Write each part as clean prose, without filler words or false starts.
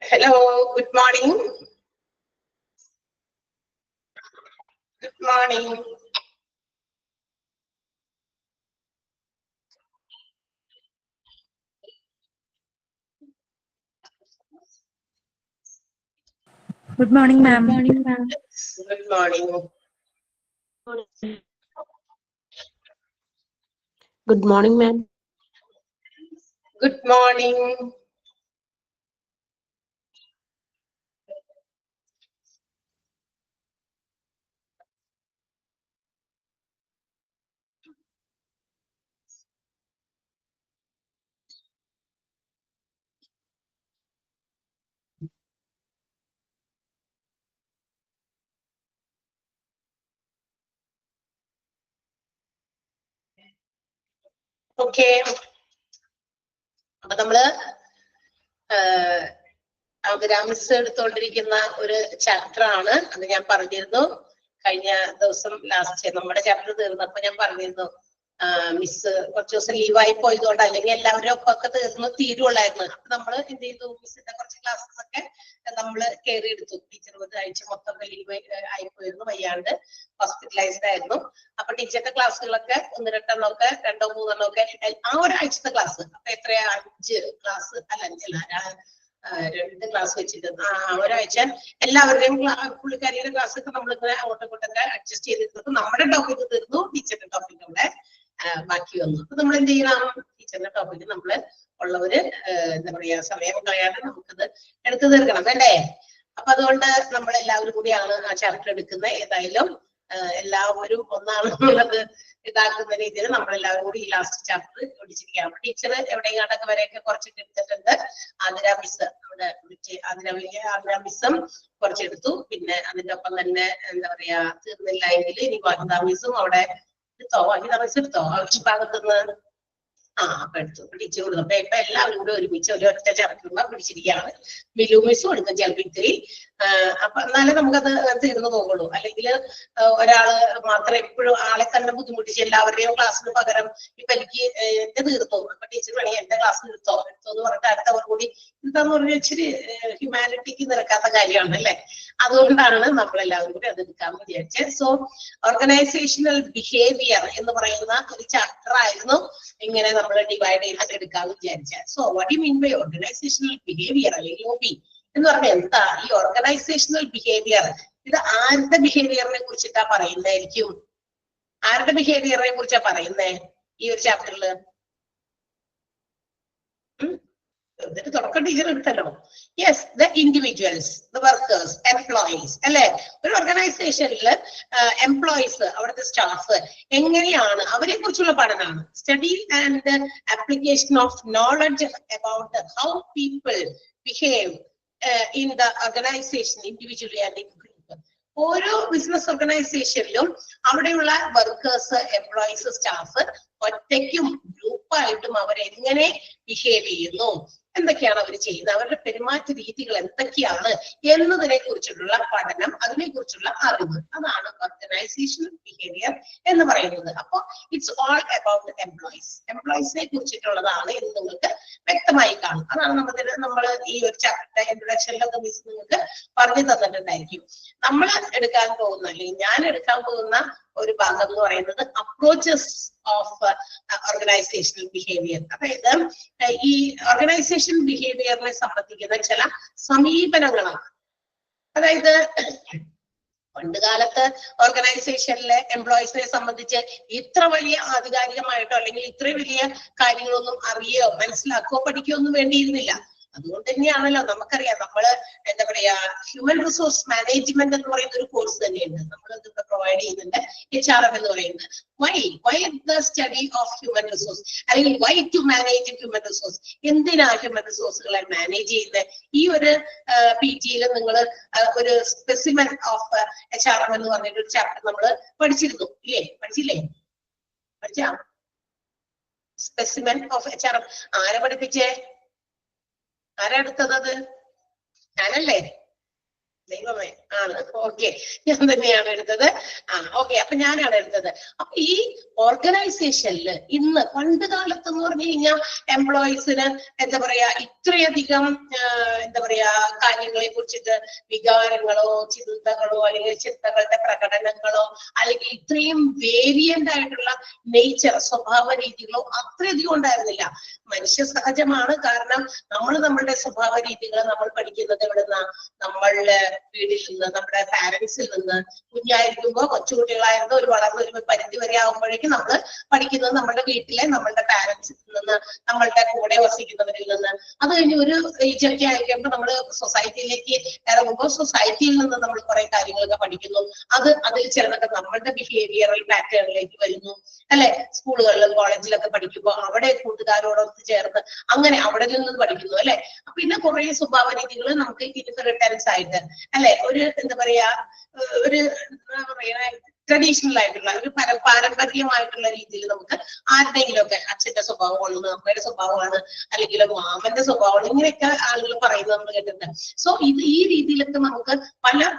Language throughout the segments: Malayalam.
Hello, good morning. Good morning. Good morning, ma'am. Good morning, ma'am. Good morning. Good morning, ma'am. Good morning. Okay. അപ്പൊ നമ്മള് മിസ് എടുത്തോണ്ടിരിക്കുന്ന ഒരു ചാപ്റ്റർ ആണ്. അത് ഞാൻ പറഞ്ഞിരുന്നു കഴിഞ്ഞ ദിവസം ലാസ്റ്റ് നമ്മുടെ ചാപ്റ്റർ തീർന്നപ്പോ ഞാൻ പറഞ്ഞിരുന്നു മിസ് കുറച്ച് ദിവസം ലീവായി പോയതുകൊണ്ട് അല്ലെങ്കിൽ എല്ലാവരും ഒക്കെ തീരുള്ളായിരുന്നു. അപ്പൊ നമ്മള് എന്ത് ചെയ്തു, മിസ്സിന്റെ കുറച്ച് ക്ലാസ്സസ് ഒക്കെ നമ്മള് കയറി എടുത്തു. ടീച്ചർ ഒരാഴ്ച മൊത്തം ലീവ് ആയിപ്പോയിരുന്നു, വയ്യാണ്ട് ഹോസ്പിറ്റലൈസ്ഡ് ആയിരുന്നു. അപ്പൊ ടീച്ചറിന്റെ ക്ലാസ്സുകളൊക്കെ രണ്ടോ മൂന്നെണ്ണോ ഒക്കെ ആ ഒരാഴ്ചത്തെ ക്ലാസ്. അപ്പൊ എത്രയാ 5 ക്ലാസ് അല്ല 2 ക്ലാസ് വെച്ചിട്ട് ഒരാഴ്ച എല്ലാവരുടെയും പുള്ളിക്കാരിയുടെ ക്ലാസ് ഒക്കെ നമ്മളിങ്ങനെ അങ്ങോട്ടും ഇങ്ങോട്ടൊക്കെ അഡ്ജസ്റ്റ് ചെയ്തിട്ട് നമ്മുടെ ടോപ്പിക് തീർന്നു, ടീച്ചറിന്റെ ടോപ്പിക് അവിടെ ബാക്കി വന്നു. അപ്പൊ നമ്മൾ എന്ത് ചെയ്യണം, ടീച്ചറിന്റെ ടോപ്പിക് നമ്മള് ഉള്ളവര് എന്താ പറയാ സമയം കളയാതെ നമുക്കത് എടുത്തു തീർക്കണം അല്ലേ. അപ്പൊ അതുകൊണ്ട് നമ്മൾ എല്ലാവരും കൂടിയാണ് ആ ചാപ്റ്റർ എടുക്കുന്നത്. ഏതായാലും എല്ലാവരും ഒന്നാണെന്നുള്ളത് ഇതാക്കുന്ന രീതിയിൽ നമ്മളെല്ലാവരും കൂടി ഈ ലാസ്റ്റ് ചാപ്റ്റർ പഠിച്ചിരിക്കുകയാണ്. ടീച്ചർ എവിടെയെങ്ങാണ്ടൊക്കെ വരെയൊക്കെ കുറച്ചൊക്കെ എടുത്തിട്ടുണ്ട്. ആതിര മിസ് നമ്മുടെ ആതിര മിസ്സും കുറച്ചെടുത്തു. പിന്നെ അതിന്റെ ഒപ്പം തന്നെ എന്താ പറയാ തീർന്നില്ല എങ്കിൽ ഇനി വനിതാ മിസ്സും അവിടെ വനിതാ മിസ് എടുത്തോ ഭാഗത്തുനിന്ന് അപ്പൊ എടുത്തു പിടിച്ചു കൊടുത്തു. അപ്പൊ ഇപ്പൊ എല്ലാവരും കൂടെ ഒരുമിച്ച് ഒരൊറ്റ ചാപ്റ്ററിന് പിടിച്ചിരിക്കുകയാണ്. മിലു മിസ്സും എടുക്കും ചിലപ്പോൾ ഇത്തിരി. അപ്പൊ എന്നാലേ നമുക്കത് തീർന്നു പോകുള്ളൂ. അല്ലെങ്കിൽ ഒരാള് മാത്രം എപ്പോഴും ആളെ തന്നെ ബുദ്ധിമുട്ടിച്ച് എല്ലാവരുടെയും ക്ലാസ്സിന് പകരം ഇപ്പൊ എനിക്ക് എന്റെ തീർത്തോ, അപ്പൊ ടീച്ചർ വേണമെങ്കിൽ എന്റെ ക്ലാസ്സിൽ എടുത്തോ എന്ന് പറഞ്ഞിട്ട് അടുത്തവർ കൂടി എന്താന്ന് പറഞ്ഞാൽ ഇച്ചിരി ഹ്യൂമാനിറ്റിക്ക് നിരക്കാത്ത കാര്യമാണ് അല്ലെ. അതുകൊണ്ടാണ് നമ്മളെല്ലാവരും കൂടി അത് എടുക്കാമെന്ന് വിചാരിച്ചത്. സോ ഓർഗനൈസേഷണൽ ബിഹേവിയർ എന്ന് പറയുന്ന ഒരു ചാപ്റ്റർ ആയിരുന്നു ഇങ്ങനെ നമ്മൾ ഡിവൈഡ് ചെയ്തിട്ട് എടുക്കാമെന്ന് വിചാരിച്ചത്. So what you mean by organisational behaviour അല്ലെങ്കിൽ OB എന്ന് പറഞ്ഞാൽ എന്താ? ഈ ഓർഗനൈസേഷണൽ ബിഹേവിയർ ഇത് ആരുടെ ബിഹേവിയറിനെ കുറിച്ചിട്ടാ പറയുന്നതായിരിക്കും? ആരുടെ ബിഹേവിയറിനെ കുറിച്ചാ പറയുന്നേ ഈ ഒരു ചാപ്റ്ററിൽ? എന്നിട്ട് തുടക്കം ടീച്ചർ എടുത്തല്ലോ. Yes, the individuals, the workers, employees അല്ലെ. ഒരു ഓർഗനൈസേഷനിൽ എംപ്ലോയീസ്, അവിടുത്തെ സ്റ്റാഫ് എങ്ങനെയാണ്, അവരെ കുറിച്ചുള്ള പഠനമാണ്. Study and application of knowledge about how people behave in the organisation individually and in group. ഓരോ ബിസിനസ് ഓർഗനൈസേഷനിലും അവിടെയുള്ള വർക്കേഴ്സ്, എംപ്ലോയീസ്, സ്റ്റാഫ് ഒറ്റയ്ക്കും ഗ്രൂപ്പായിട്ടും അവരെങ്ങനെ ബിഹേവ് ചെയ്യുന്നു, എന്തൊക്കെയാണ് അവർ ചെയ്യുന്നത്, അവരുടെ പെരുമാറ്റ രീതികൾ എന്തൊക്കെയാണ് എന്നതിനെ കുറിച്ചുള്ള പഠനം, അതിനെ കുറിച്ചുള്ള അറിവ്, അതാണ് ഓർഗനൈസേഷണൽ ബിഹേവിയർ എന്ന് പറയുന്നത്. അപ്പൊ ഇറ്റ്സ് ഓൾ അബൌട്ട് എംപ്ലോയീസ്. എംപ്ലോയീസിനെ കുറിച്ചിട്ടുള്ളതാണ് എന്ന് നിങ്ങൾക്ക് വ്യക്തമായി കാണും. അതാണ് നമ്മൾ ഈ ഒരു ചാപ്റ്റർ ഇൻട്രൊഡക്ഷനിലൊക്കെ മിസ് നിങ്ങൾക്ക് പറഞ്ഞു തന്നിട്ടുണ്ടായിരിക്കും. നമ്മൾ എടുക്കാൻ പോകുന്ന, അല്ലെങ്കിൽ ഞാൻ എടുക്കാൻ പോകുന്ന ഒരു ഭാഗം എന്ന് പറയുന്നത് അപ്രോച്ചസ് ഓഫ് ഓർഗനൈസേഷണൽ ബിഹേവിയർ. അതായത് ഈ ഓർഗനൈസേഷൻ ബിഹേവിയറിനെ സംബന്ധിക്കുന്ന ചില സമീപനങ്ങളാണ്. അതായത് പണ്ട് കാലത്ത് ഓർഗനൈസേഷനിലെ എംപ്ലോയീസിനെ സംബന്ധിച്ച് ഇത്ര വലിയ ആധികാരികമായിട്ടോ അല്ലെങ്കിൽ ഇത്ര വലിയ കാര്യങ്ങളൊന്നും അറിയോ മനസ്സിലാക്കുകയോ പഠിക്കുകയോ ഒന്നും വേണ്ടിയിരുന്നില്ല. അതുകൊണ്ട് തന്നെയാണല്ലോ നമുക്കറിയാം, നമ്മള് എന്താ പറയാ ഹ്യൂമൻ റിസോഴ്സ് മാനേജ്മെന്റ് എന്ന് പറയുന്ന ഒരു കോഴ്സ് തന്നെയുണ്ട് നമ്മൾ ഇവിടെ പ്രൊവൈഡ് ചെയ്യുന്നുണ്ട്, HRM എന്ന് പറയുന്നത്. Why the study of human resource, അല്ലെങ്കിൽ why to manage human resource, എന്തിനാ ഹ്യൂമൻ റിസോഴ്സുകളെ മാനേജ് ചെയ്യുന്നത്? ഈ ഒരു PTയിൽ നിങ്ങൾ ഒരു സ്പെസിമെൻ ഓഫ് HRM എന്ന് പറഞ്ഞിട്ട് ഒരു ചാപ്റ്റർ നമ്മൾ പഠിച്ചിരുന്നു ഇല്ലേ? പഠിച്ചാ സ്പെസിമെൻ ഓഫ് HRM ആരെ പഠിപ്പിച്ചേ? ആരാ എടുത്തത്? ഞാനല്ലേ? ദൈവമേ ആണ്. ഓക്കെ, ഞാൻ തന്നെയാണ് എടുത്തത്. ഓക്കെ, അപ്പൊ ഞാനാണ് എടുത്തത്. അപ്പൊ ഈ ഓർഗനൈസേഷനിൽ ഇന്ന് പണ്ട് കാലത്ത് എന്ന് പറഞ്ഞു കഴിഞ്ഞാൽ എംപ്ലോയീസിന് എന്താ പറയാ ഇത്രയധികം എന്താ പറയാ കാര്യങ്ങളെ കുറിച്ചിട്ട് വികാരങ്ങളോ ചിന്തകളോ അല്ലെങ്കിൽ ചിന്തകളുടെ പ്രകടനങ്ങളോ അല്ലെങ്കിൽ ഇത്രയും വേരിയന്റ് ആയിട്ടുള്ള നേച്ചർ സ്വഭാവ രീതികളോ അത്രയധികം ഉണ്ടായിരുന്നില്ല. മനുഷ്യ സഹജമാണ്. കാരണം നമ്മളുടെ സ്വഭാവ രീതികൾ നമ്മൾ പഠിക്കുന്നത് എവിടുന്ന, നമ്മളുടെ വീട്ടിൽ നിന്ന്, നമ്മുടെ പാരന്റ്സിൽ നിന്ന്. കുഞ്ഞായിരിക്കുമ്പോ കൊച്ചുകുട്ടികളായിരുന്നു ഒരു വളർന്ന ഒരു പരിധി വരെ ആകുമ്പോഴേക്കും നമ്മൾ പഠിക്കുന്നത് നമ്മുടെ വീട്ടിലെ നമ്മളുടെ പാരന്റ്സിൽ നിന്ന്, നമ്മളുടെ കൂടെ വസിക്കുന്നവരിൽ നിന്ന്. അത് കഴിഞ്ഞ് ഒരു ഏജൊക്കെ ആയിരിക്കുമ്പോൾ നമ്മൾ സൊസൈറ്റിയിലേക്ക് ഇറങ്ങുമ്പോൾ സൊസൈറ്റിയിൽ നിന്ന് നമ്മൾ കുറെ കാര്യങ്ങളൊക്കെ പഠിക്കുന്നു. അതിൽ ചിലതൊക്കെ നമ്മളുടെ ബിഹേവിയറൽ പാറ്റേണിലേക്ക് വരുന്നു അല്ലെ. സ്കൂളുകളിലും കോളേജിലൊക്കെ പഠിക്കുമ്പോൾ അവിടെ കൂട്ടുകാരോടൊത്ത് ചേർന്ന് അങ്ങനെ അവിടെ നിന്ന് പഠിക്കുന്നു അല്ലെ. പിന്നെ കുറെ സ്വഭാവ രീതികൾ നമുക്ക് ഇൻഹെറിറ്റൻസ് ആയിട്ട് അല്ലെ, ഒരു എന്താ പറയാ ഒരു ട്രഡീഷണൽ ആയിട്ടുള്ള ഒരു പാരമ്പര്യമായിട്ടുള്ള രീതിയിൽ നമുക്ക് ആരുടെയെങ്കിലും ഒക്കെ അച്ഛന്റെ സ്വഭാവമാണ്, അമ്മയുടെ സ്വഭാവമാണ്, അല്ലെങ്കിൽ മാമന്റെ സ്വഭാവമാണ്, ഇങ്ങനെയൊക്കെ ആളുകൾ പറയുന്നത് നമ്മൾ കേട്ടിട്ടുണ്ട്. സോ ഈ രീതിയിലൊക്കെ നമുക്ക് പല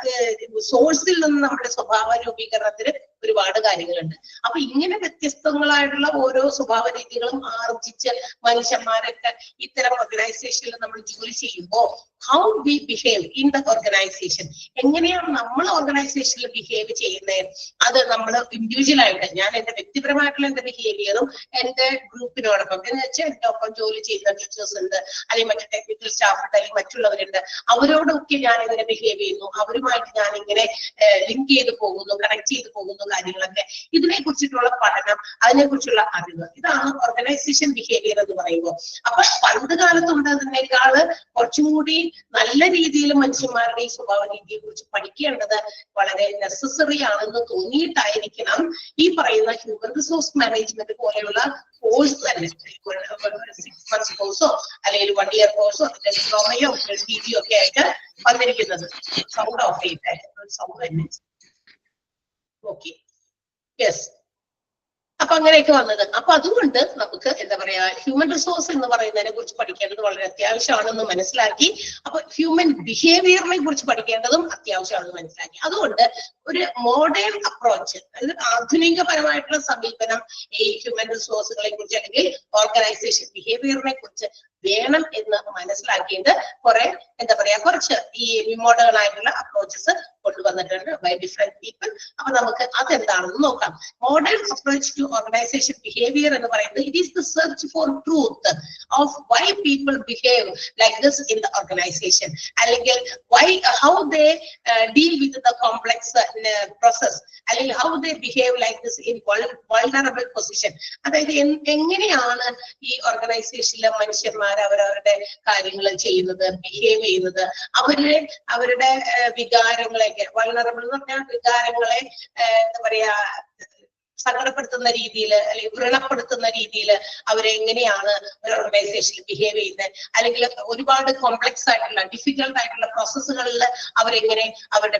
സോഴ്സിൽ നിന്ന് നമ്മുടെ സ്വഭാവ രൂപീകരണത്തിന് ഒരുപാട് കാര്യങ്ങളുണ്ട്. അപ്പൊ ഇങ്ങനെ വ്യത്യസ്തങ്ങളായിട്ടുള്ള ഓരോ സ്വഭാവ രീതികളും ആർജിച്ച് മനുഷ്യന്മാരൊക്കെ ഇത്തരം ഓർഗനൈസേഷനിൽ നമ്മൾ ജോലി ചെയ്യുമ്പോൾ how we behave in the organisation, എങ്ങനെയാണ് നമ്മൾ ഓർഗനൈസേഷനിൽ ബിഹേവ് ചെയ്യുന്നത്, അത് നമ്മൾ ഇൻഡിവിജ്വൽ ആയിട്ട്, ഞാൻ എന്റെ വ്യക്തിപരമായിട്ടുള്ള എന്റെ ബിഹേവിയറും എന്റെ ഗ്രൂപ്പിനോടൊപ്പം എന്ന് വെച്ചാൽ എന്റെ ഒപ്പം ജോലി ചെയ്യുന്ന ടീച്ചേഴ്സ് ഉണ്ട്, അല്ലെങ്കിൽ മറ്റു ടെക്നിക്കൽ സ്റ്റാഫ് ഉണ്ട്, അല്ലെങ്കിൽ മറ്റുള്ളവരുണ്ട്, അവരോടൊക്കെ ഞാൻ എങ്ങനെ ബിഹേവ് ചെയ്യുന്നു, അവരുമായിട്ട് ഞാൻ ഇങ്ങനെ ലിങ്ക് ചെയ്ത് പോകുന്നു, കണക്ട് ചെയ്ത് പോകുന്നു, കാര്യങ്ങളൊക്കെ ഇതിനെ കുറിച്ചിട്ടുള്ള പഠനം, അതിനെ കുറിച്ചുള്ള അറിവ്, ഇതാണ് ഓർഗനൈസേഷൻ ബിഹേവിയർ എന്ന് പറയുമ്പോൾ. അപ്പൊ പണ്ട് കാലത്തുണ്ടതിനേക്കാള് കുറച്ചും കൂടി നല്ല രീതിയിൽ മനുഷ്യന്മാരുടെ ഈ സ്വഭാവ രീതിയെ കുറിച്ച് പഠിക്കേണ്ടത് വളരെ നെസസറി ആണെന്ന് തോന്നിയിട്ടായിരിക്കണം ഈ പറയുന്ന ഹ്യൂമൻ റിസോഴ്സ് മാനേജ്മെന്റ് പോലെയുള്ള കോഴ്സ് തന്നെ 6 months കോഴ്സോ അല്ലെങ്കിൽ 1 year കോഴ്സോ ഡിപ്ലോമയോ PG ഒക്കെ ആയിട്ട് വന്നിരിക്കുന്നത്. സൗണ്ട് ഓഫ് ചെയ്തിട്ട് സൗണ്ട് തന്നെ. Okay, yes. അപ്പൊ അങ്ങനെയൊക്കെ വന്നത്. അപ്പൊ അതുകൊണ്ട് നമുക്ക് എന്താ പറയാ ഹ്യൂമൻ റിസോഴ്സ് എന്ന് പറയുന്നതിനെ കുറിച്ച് പഠിക്കേണ്ടത് വളരെ അത്യാവശ്യമാണെന്ന് മനസ്സിലാക്കി. അപ്പൊ ഹ്യൂമൻ ബിഹേവിയറിനെ കുറിച്ച് പഠിക്കേണ്ടതും അത്യാവശ്യമാണെന്ന് മനസ്സിലാക്കി. അതുകൊണ്ട് ഒരു മോഡേൺ അപ്രോച്ച്, അതായത് ആധുനികപരമായിട്ടുള്ള സമീപനം ഈ ഹ്യൂമൻ റിസോഴ്സുകളെ കുറിച്ച് അല്ലെങ്കിൽ ഓർഗനൈസേഷൻ ബിഹേവിയറിനെ കുറിച്ച് വേണം എന്ന് മനസ്സിലാക്കിയിട്ട് കുറെ എന്താ പറയാ കുറച്ച് ഈ മോഡേൺ ആയിട്ടുള്ള അപ്രോച്ചസ് കൊണ്ടുവന്നിട്ടുണ്ട് ബൈ ഡിഫറെന്റ് പീപ്പിൾ. അപ്പൊ നമുക്ക് അതെന്താണെന്ന് നോക്കാം. Modern approach to organisation behaviour എന്ന് പറയുന്നത് it is the search for truth of why people behave like this in the organisation, അല്ലെങ്കിൽ why how they deal with the complex process, അല്ലെങ്കിൽ how they behave like this in vulnerable position. അതായത് എങ്ങനെയാണ് ഈ ഓർഗനൈസേഷനിലെ മനുഷ്യന്മാർ അവരവരുടെ കാര്യങ്ങൾ ചെയ്യുന്നത്, ബിഹേവ് ചെയ്യുന്നത്, അവരുടെ വികാരങ്ങളെയൊക്കെ, വൾനറബിൾ എന്ന് പറഞ്ഞാൽ വികാരങ്ങളെ എന്താ പറയാ സങ്കടപ്പെടുത്തുന്ന രീതിയിൽ അല്ലെങ്കിൽ വ്രണപ്പെടുത്തുന്ന രീതിയിൽ അവരെങ്ങനെയാണ് ഒരു ഓർഗനൈസേഷനിൽ ബിഹേവ് ചെയ്യുന്നത്, അല്ലെങ്കിൽ ഒരുപാട് കോംപ്ലക്സ് ആയിട്ടുള്ള ഡിഫിക്കൽട്ട് ആയിട്ടുള്ള പ്രോസസ്സുകളിൽ അവരെങ്ങനെ അവർ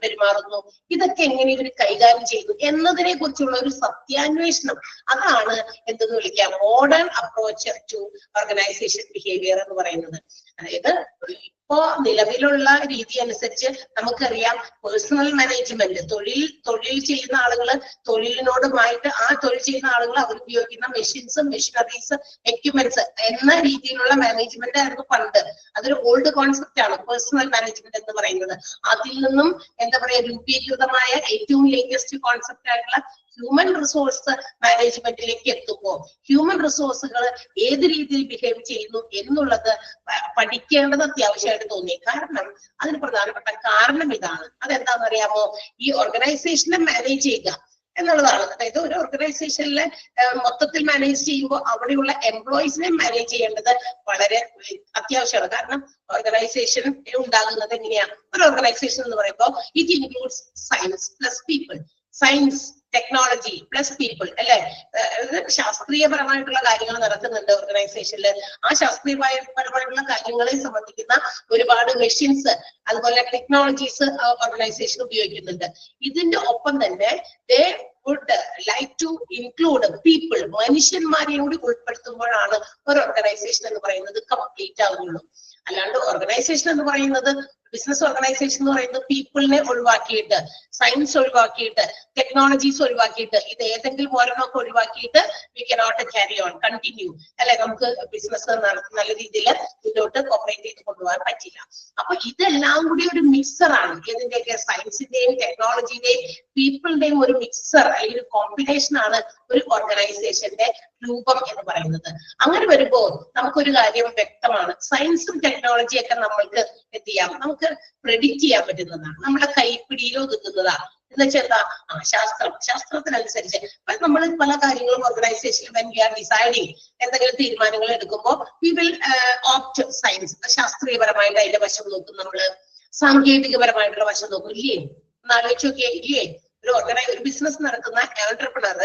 പെരുമാറുന്നു, ഇതൊക്കെ എങ്ങനെ ഇവർ കൈകാര്യം ചെയ്യുന്നു എന്നതിനെ കുറിച്ചുള്ള ഒരു സത്യാന്വേഷണം. അതാണ് എന്തെന്ന് വിളിക്കാം modern approach to organisation behaviour എന്ന് പറയുന്നത്. അതായത് ഇപ്പോ നിലവിലുള്ള രീതി അനുസരിച്ച് നമുക്കറിയാം പേഴ്സണൽ മാനേജ്മെന്റ്, തൊഴിൽ ചെയ്യുന്ന ആളുകൾ തൊഴിലിനോടുമായിട്ട് ആ തൊഴിൽ ചെയ്യുന്ന ആളുകൾ അവർ ഉപയോഗിക്കുന്ന മെഷീൻസ്, മെഷീനറീസ്, എക്യുപ്മെന്റ്സ് എന്ന രീതിയിലുള്ള മാനേജ്മെന്റ് ആയിരുന്നു പണ്ട്. അതൊരു ഓൾഡ് കോൺസെപ്റ്റ് ആണ് പേഴ്സണൽ മാനേജ്മെന്റ് എന്ന് പറയുന്നത്. അതിൽ നിന്നും എന്താ പറയാ രൂപീകൃതമായ ഏറ്റവും ലേറ്റസ്റ്റ് കോൺസെപ്റ്റ് ആയിട്ടുള്ള ഹ്യൂമൻ റിസോഴ്സ് മാനേജ്മെന്റിലേക്ക് എത്തുമ്പോൾ ഹ്യൂമൻ റിസോഴ്സുകൾ ഏത് രീതിയിൽ ബിഹേവ് ചെയ്യുന്നു എന്നുള്ളത് പഠിക്കേണ്ടത് അത്യാവശ്യമായിട്ട് തോന്നി. കാരണം അതിന് പ്രധാനപ്പെട്ട കാരണം ഇതാണ്. അതെന്താണെന്ന് അറിയാമോ? ഈ ഓർഗനൈസേഷനെ മാനേജ് ചെയ്യുക എന്നുള്ളതാണ്. അതായത് ഒരു ഓർഗനൈസേഷനിലെ മൊത്തത്തിൽ മാനേജ് ചെയ്യുമ്പോൾ അവിടെയുള്ള എംപ്ലോയീസിനെ മാനേജ് ചെയ്യേണ്ടത് വളരെ അത്യാവശ്യമാണ്. കാരണം ഓർഗനൈസേഷൻ ഉണ്ടാകുന്നത് എങ്ങനെയാണ്? ഒരു ഓർഗനൈസേഷൻ എന്ന് പറയുമ്പോൾ it includes science plus people, science technology plus people അല്ലെ. ശാസ്ത്രീയപരമായിട്ടുള്ള കാര്യങ്ങൾ നടക്കുന്നുണ്ട് ഓർഗനൈസേഷനിൽ. ആ ശാസ്ത്രീയപരമായിട്ടുള്ള കാര്യങ്ങളെ സംബന്ധിക്കുന്ന ഒരുപാട് മെഷീൻസ് അതുപോലെ ടെക്നോളജീസ് ഓർഗനൈസേഷൻ ഉപയോഗിക്കുന്നുണ്ട്. ഇതിന്റെ ഒപ്പം തന്നെ they would like to include people, മനുഷ്യന്മാരെയും കൂടി ഉൾപ്പെടുത്തുമ്പോഴാണ് ഒരു ഓർഗനൈസേഷൻ എന്ന് പറയുന്നത് കംപ്ലീറ്റ് ആകുന്നുള്ളൂ. അല്ലാണ്ട് ഓർഗനൈസേഷൻ എന്ന് പറയുന്നത് ബിസിനസ് ഓർഗനൈസേഷൻ എന്ന് പറയുന്നത് പീപ്പിളിനെ ഒഴിവാക്കിയിട്ട്, സയൻസ് ഒഴിവാക്കിയിട്ട്, ടെക്നോളജീസ് ഒഴിവാക്കിയിട്ട്, ഇത് ഏതെങ്കിലും ഒരെണ്ണമൊക്കെ ഒഴിവാക്കിയിട്ട് we cannot carry on continue അല്ലെ, നമുക്ക് ബിസിനസ് നല്ല രീതിയിൽ മുന്നോട്ട് ഓപ്പറേറ്റ് ചെയ്ത് കൊണ്ടുപോകാൻ പറ്റില്ല. അപ്പൊ ഇതെല്ലാം കൂടി ഒരു മിക്സറാണ്, ഇതിന്റെയൊക്കെ സയൻസിന്റെയും ടെക്നോളജിയുടെയും പീപ്പിളിന്റെയും ഒരു മിക്സർ അല്ലെങ്കിൽ ഒരു കോമ്പിനേഷൻ ആണ് ഒരു ഓർഗനൈസേഷന്റെ രൂപം എന്ന് പറയുന്നത്. അങ്ങനെ വരുമ്പോ നമുക്കൊരു കാര്യം വ്യക്തമാണ്, സയൻസും ടെക്നോളജിയും ഒക്കെ നമ്മൾക്ക് എന്ത് ചെയ്യാം, നമുക്ക് പ്രെഡിക്റ്റ് ചെയ്യാൻ പറ്റുന്നതാണ്, നമ്മുടെ കൈപ്പിടിയിൽ ഒതുക്കുന്നതാണ്. എന്ന് വെച്ചാൽ എന്താ, ശാസ്ത്രത്തിനനുസരിച്ച് നമ്മൾ പല കാര്യങ്ങളും ഓർഗനൈസേഷനിൽ വെൻ വി ആർ ഡിസൈഡിങ് എന്തെങ്കിലും തീരുമാനങ്ങൾ എടുക്കുമ്പോൾ വി വിൽ ഓപ്റ്റ് സയൻസ്, ശാസ്ത്രീയപരമായിട്ട് അതിന്റെ വശം നോക്കും, നമ്മള് സാങ്കേതികപരമായിട്ടുള്ള വശം നോക്കും. ഇല്ലേ, ഒന്ന് ആലോചിച്ച് നോക്കിയേ, ഇല്ലേ? ഒരു ബിസിനസ് നടക്കുന്ന എന്റർപ്രണർ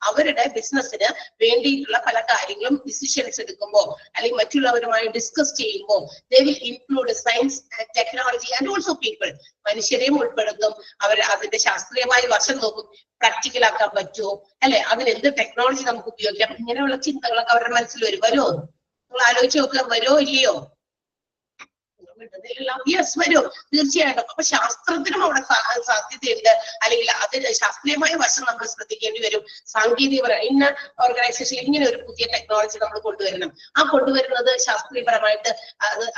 അവരുടെ ബിസിനസ്സിന് വേണ്ടിയിട്ടുള്ള പല കാര്യങ്ങളും ഡിസിഷൻസ് എടുക്കുമ്പോൾ അല്ലെങ്കിൽ മറ്റുള്ളവരുമായി ഡിസ്കസ് ചെയ്യുമ്പോൾ they will include science and technology and also people, മനുഷ്യരെയും ഉൾപ്പെടുത്തും. അവർ അതിന്റെ ശാസ്ത്രീയമായ വശം നോക്കും, പ്രാക്ടിക്കൽ ആക്കാൻ പറ്റുമോ അല്ലെ, അതിന് എന്ത് ടെക്നോളജി നമുക്ക് ഉപയോഗിക്കാം, ഇങ്ങനെയുള്ള ചിന്തകളൊക്കെ അവരുടെ മനസ്സിൽ വരുമോ? നിങ്ങൾ ആലോചിച്ച് നോക്കുക, വരുമോ ഇല്ലയോ? യെസ്, വരും, തീർച്ചയായിട്ടും. അപ്പൊ ശാസ്ത്രത്തിനും അവിടെ സാധ്യതയുണ്ട്, അല്ലെങ്കിൽ അതിന് ശാസ്ത്രീയമായ വശം നമ്മൾ ശ്രദ്ധിക്കേണ്ടി വരും. സാങ്കേതികപരം ഇന്ന ഓർഗനൈസേഷനിൽ ഇങ്ങനെ ഒരു പുതിയ ടെക്നോളജി നമ്മൾ കൊണ്ടുവരണം, ആ കൊണ്ടുവരുന്നത് ശാസ്ത്രീയപരമായിട്ട്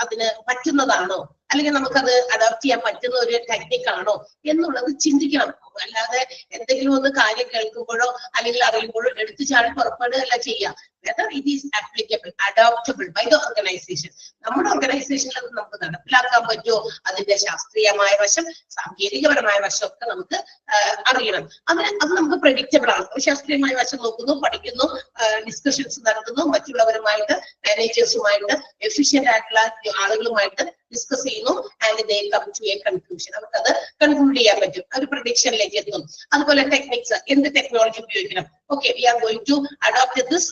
അതിന് പറ്റുന്നതാണോ, അല്ലെങ്കിൽ നമുക്കത് അഡോപ്റ്റ് ചെയ്യാൻ പറ്റുന്ന ഒരു ടെക്നിക്കാണോ എന്നുള്ളത് ചിന്തിക്കണം. അല്ലാതെ എന്തെങ്കിലും ഒന്ന് കാര്യം കേൾക്കുമ്പോഴോ അല്ലെങ്കിൽ അറിയുമ്പോഴോ എടുത്തു ചാടി പുറപ്പെടുകയല്ല ചെയ്യാം. whether it is applicable, adoptable by the organization, നമ്മുടെ ഓർഗനൈസേഷനിൽ അത് നമുക്ക് നടപ്പിലാക്കാൻ പറ്റുമോ, അതിന്റെ ശാസ്ത്രീയമായ വശം സാങ്കേതികപരമായ വശം ഒക്കെ നമുക്ക് അറിയണം. അത് നമുക്ക് പ്രഡിക്റ്റബിൾ ആണ്. ശാസ്ത്രീയമായ വശം നോക്കുന്നു, പഠിക്കുന്നു, ഡിസ്കഷൻസ് നടത്തുന്നു, മറ്റുള്ളവരുമായിട്ട് മാനേജേഴ്സുമായിട്ട് എഫിഷ്യന്റ് ആയിട്ടുള്ള ആളുകളുമായിട്ട് ഡിസ്കസ് ചെയ്യുന്നു, and they come to a conclusion. നമുക്കത് കൺക്ലൂഡ് ചെയ്യാൻ പറ്റും, ഒരു പ്രഡിക്ഷനിലേക്ക് എത്തും. അതുപോലെ ടെക്നിക്സ്, എന്ത് ടെക്നോളജി ഉപയോഗിക്കണം, okay we are going to adopt this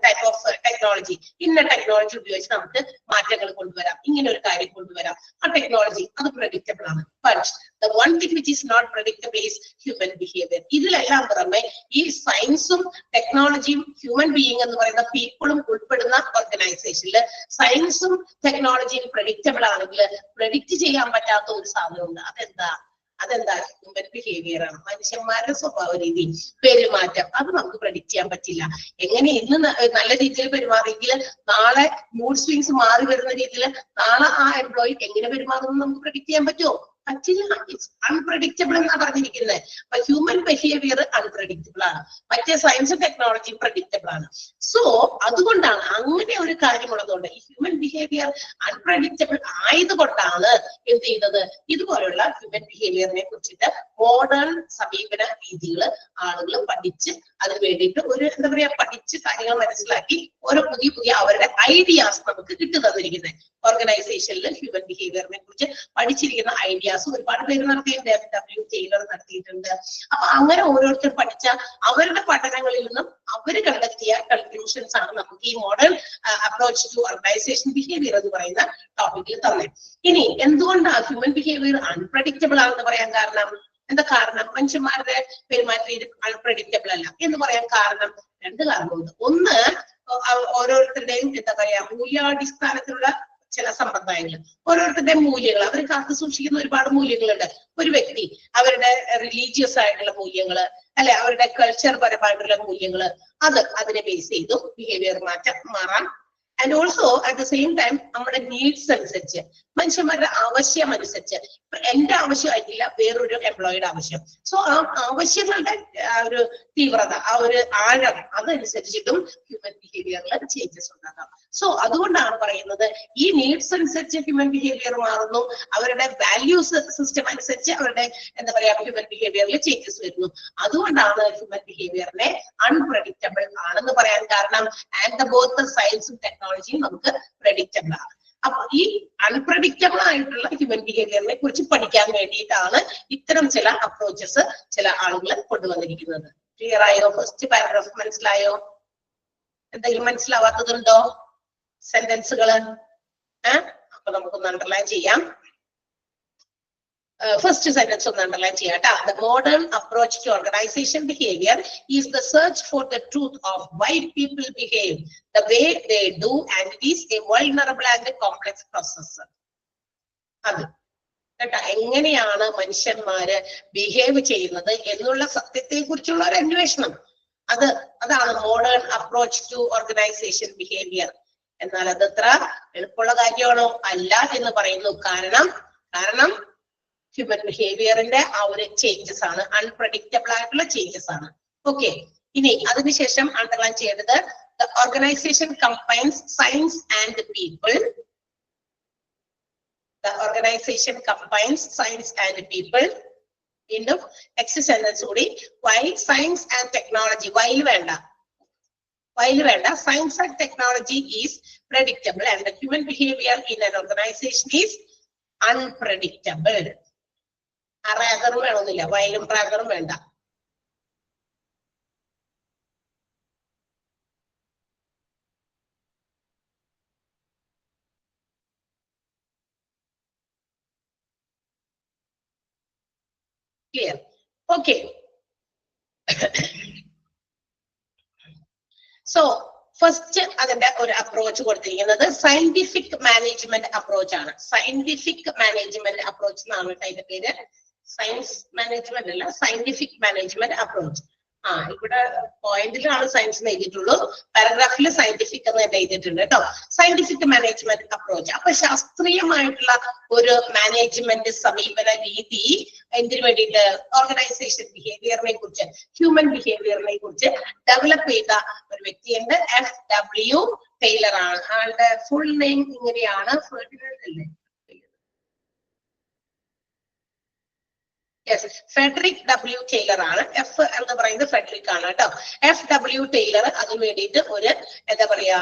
type of technology, ഇന്ന ടെക്നോളജി ഉപയോഗിച്ച് നമുക്ക് മാറ്റങ്ങൾ കൊണ്ടുവരാം, ഇങ്ങനെ ഒരു കാര്യം കൊണ്ടുവരാം. ആ ടെക്നോളജി അത് പ്രഡിക്റ്റബിൾ ആണ്. But the one thing which is not predictable is human behavior. ഇതിലെല്ലാം പുറമെ ഈ സയൻസും ടെക്നോളജിയും ഹ്യൂമൻ ബീയിങ് എന്ന് പറയുന്ന പീപ്പിളും ഉൾപ്പെടുന്ന ഓർഗനൈസേഷനിൽ സയൻസും ടെക്നോളജിയും പ്രഡിക്റ്റബിൾ ആണെങ്കിൽ പ്രഡിക്റ്റ് ചെയ്യാൻ പറ്റാത്ത ഒരു സാധനമുണ്ട്. അതെന്താ ഹ്യൂമൻ ബിഹേവിയർ ആണ്, മനുഷ്യന്മാരുടെ സ്വഭാവ രീതി, പെരുമാറ്റം. അത് നമുക്ക് പ്രഡിക്റ്റ് ചെയ്യാൻ പറ്റില്ല. എങ്ങനെ ഇന്ന് നല്ല രീതിയിൽ പെരുമാറിയെങ്കിൽ നാളെ മൂഡ് സ്വിങ്സ് മാറി വരുന്ന രീതിയിൽ നാളെ ആ എംപ്ലോയി എങ്ങനെ പെരുമാറുമെന്ന് നമുക്ക് പ്രഡിക്റ്റ് ചെയ്യാൻ പറ്റുമോ? പറ്റില്ല. ഇറ്റ്സ് അൺപ്രഡിക്റ്റബിൾ എന്നാ പറഞ്ഞിരിക്കുന്നത്. അപ്പൊ ഹ്യൂമൻ ബിഹേവിയർ അൺപ്രഡിക്റ്റബിൾ ആണ്, മറ്റേ സയൻസ് ടെക്നോളജി പ്രഡിക്റ്റബിൾ ആണ്. സോ അതുകൊണ്ടാണ് അങ്ങനെ ഒരു കാര്യമുള്ളതുകൊണ്ട് ഈ ഹ്യൂമൻ ബിഹേവിയർ അൺപ്രഡിക്റ്റബിൾ ആയതുകൊണ്ടാണ് എന്ത് ചെയ്യുന്നത്, ഇതുപോലുള്ള ഹ്യൂമൻ ബിഹേവിയറിനെ കുറിച്ചിട്ട് മോഡേൺ സമീപന രീതികൾ ആളുകൾ പഠിച്ച് അതിന് വേണ്ടിയിട്ട് ഒരു എന്താ പറയാ പഠിച്ച് കാര്യങ്ങൾ മനസ്സിലാക്കി ഓരോ പുതിയ അവരുടെ ഐഡിയാസ് നമുക്ക് കിട്ടു തന്നിരിക്കുന്നത്. ഓർഗനൈസേഷനിൽ ഹ്യൂമൻ ബിഹേവിയറിനെ കുറിച്ച് പഠിച്ചിരിക്കുന്ന ഐഡിയാസ് ഒരുപാട് പേര് നടത്തിയിട്ടുണ്ട്, W. ടൈലർ നടത്തിയിട്ടുണ്ട്. അപ്പൊ അങ്ങനെ ഓരോരുത്തർ പഠിച്ച അവരുടെ പഠനങ്ങളിൽ നിന്നും അവര് കണ്ടെത്തിയ കൺക്ലൂഷൻസ് ആണ് നമുക്ക് ഈ modern approach to organisation behaviour എന്ന് പറയുന്ന ടോപ്പിക്കിൽ തന്നെ. ഇനി എന്തുകൊണ്ടാണ് ഹ്യൂമൻ ബിഹേവിയർ അൺപ്രഡിക്റ്റബിൾ ആണെന്ന് പറയാൻ കാരണം? എന്താ കാരണം? മനുഷ്യന്മാരുടെ പെരുമാറ്റം അൺപ്രഡിക്റ്റബിൾ അല്ല എന്ന് പറയാൻ കാരണം രണ്ട് കാരണമുണ്ട്. ഒന്ന്, ഓരോരുത്തരുടെയും എന്താ പറയാ മൂല്യാടിസ്ഥാനത്തിലുള്ള ചില സമ്പ്രദായങ്ങൾ, ഓരോരുത്തരുടെ മൂല്യങ്ങൾ അവർ കാത്തു സൂക്ഷിക്കുന്ന ഒരുപാട് മൂല്യങ്ങളുണ്ട്. ഒരു വ്യക്തി അവരുടെ റിലീജിയസ് ആയിട്ടുള്ള മൂല്യങ്ങള് അല്ലെ, അവരുടെ കൾച്ചർ പരമായിട്ടുള്ള മൂല്യങ്ങള്, അതിനെ ബേസ് ചെയ്തു ബിഹേവിയർ മാറാൻ. And also at the same time നമ്മുടെ നീഡ്സ് അനുസരിച്ച്, മനുഷ്യന്മാരുടെ ആവശ്യം അനുസരിച്ച്, എന്റെ ആവശ്യമായിട്ടില്ല വേറൊരു എംപ്ലോയിയുടെ ആവശ്യം. സോ ആ ആവശ്യങ്ങളുടെ ഒരു തീവ്രത, ആ ഒരു ആഴം, അതനുസരിച്ചിട്ടും ഹ്യൂമൻ ബിഹേവിയറിൽ ചേഞ്ചസ് ഉണ്ടാകാം. സോ അതുകൊണ്ടാണ് പറയുന്നത് ഈ നീഡ്സ് അനുസരിച്ച് ഹ്യൂമൻ ബിഹേവിയർ മാറുന്നു, അവരുടെ വാല്യൂസ് സിസ്റ്റം അനുസരിച്ച് അവരുടെ എന്താ പറയാ ഹ്യൂമൻ ബിഹേവിയറിൽ ചേഞ്ചസ് വരുന്നു. അതുകൊണ്ടാണ് ഹ്യൂമൻ ബിഹേവിയറിനെ അൺപ്രഡിക്റ്റബിൾ ആണെന്ന് പറയാൻ കാരണം. ആൻഡ് ബോത്ത് സയൻസും ടെക്നോളജിയും നമുക്ക് പ്രഡിക്റ്റബിൾ ആണ്. അപ്പൊ ഈ അൺപ്രഡിക്റ്റബിൾ ആയിട്ടുള്ള ഹ്യൂമൻ ബിഹേവിയറിനെ കുറിച്ച് പഠിക്കാൻ വേണ്ടിയിട്ടാണ് ഇത്തരം ചില അപ്രോച്ചസ് ചില ആളുകൾ കൊണ്ടുവന്നിരിക്കുന്നത്. ക്ലിയർ ആയോ? ഫസ്റ്റ് പാരഗ്രാഫ് മനസ്സിലായോ? എന്തെങ്കിലും മനസ്സിലാവാത്തതുണ്ടോ? സെന്റൻസുകള് അപ്പൊ നമുക്കൊന്ന് അണ്ടർലൈൻ ചെയ്യാം. First sentence on the underline here. The modern approach to organization behavior is the search for the truth of why people behave the way they do, and it is a vulnerable and a complex process. കേട്ടോ. എങ്ങനെയാണ് മനുഷ്യന്മാര് ബിഹേവ് ചെയ്യുന്നത് എന്നുള്ള സത്യത്തെ കുറിച്ചുള്ള ഒരു അന്വേഷണം. അതാണ് modern approach to organisation behaviour. എന്നാൽ അതത്ര എളുപ്പമുള്ള കാര്യമാണോ? അല്ല എന്ന് പറയുന്നു. കാരണം ഹ്യൂമൻ ബിഹേവിയറിന്റെ ആ ഒരു ചേഞ്ചസ് ആണ്, അൺപ്രഡിക്റ്റബിൾ ആയിട്ടുള്ള ചേഞ്ചസ് ആണ്. ഓക്കെ, ഇനി അതിനുശേഷം അണ്ടർലൈൻ ചെയ്യേണ്ടത് the organization combines science and people. The organization combines science and people. വീണ്ടും next sentence കൂടി, while science and technology, while വേണ്ട, science and technology is predictable and the human behavior in an organization is unpredictable. rather വേണമെന്നില്ല, while rather വേണ്ട. Clear? Okay. So first അതിന്റെ ഒരു അപ്രോച്ച് കൊടുത്തിരിക്കുന്നത് സയന്റിഫിക് മാനേജ്മെന്റ് അപ്രോച്ച് ആണ്. സയന്റിഫിക് മാനേജ്മെന്റ് അപ്രോച്ച് എന്നാണ് അതിന്റെ പേര്. സയൻസ് മാനേജ്മെന്റ് അല്ല, സയന്റിഫിക് മാനേജ്മെന്റ് അപ്രോച്ച്. ഇവിടെ പോയിന്റിലാണ് സയൻസ് എഴുതിയിട്ടുള്ളൂ, പാരഗ്രാഫിൽ സയന്റിഫിക് എന്ന് തന്നെ എഴുതിയിട്ടുണ്ട് കേട്ടോ. Scientific management approach. അപ്പൊ ശാസ്ത്രീയമായിട്ടുള്ള ഒരു മാനേജ്മെന്റ് സമീപന രീതി എന്തിനു വേണ്ടിയിട്ട്? ഓർഗനൈസേഷൻ ബിഹേവിയറിനെ കുറിച്ച്, ഹ്യൂമൻ ബിഹേവിയറിനെ കുറിച്ച് ഡെവലപ്പ് ചെയ്ത ഒരു വ്യക്തിയുണ്ട്. FW ടൈലർ ആണ്. ആളുടെ ഫുൾ നെയിം ഇങ്ങനെയാണ്, ഫെർഡിനൻഡ് അല്ലേ? ഫെഡറിക് W ടൈലർ ആണ്. എഫ് എന്ന് പറയുന്നത് ഫെഡറിക് ആണ് കേട്ടോ. FW ടൈലർ അതിനു വേണ്ടിയിട്ട് ഒരു എന്താ പറയാ,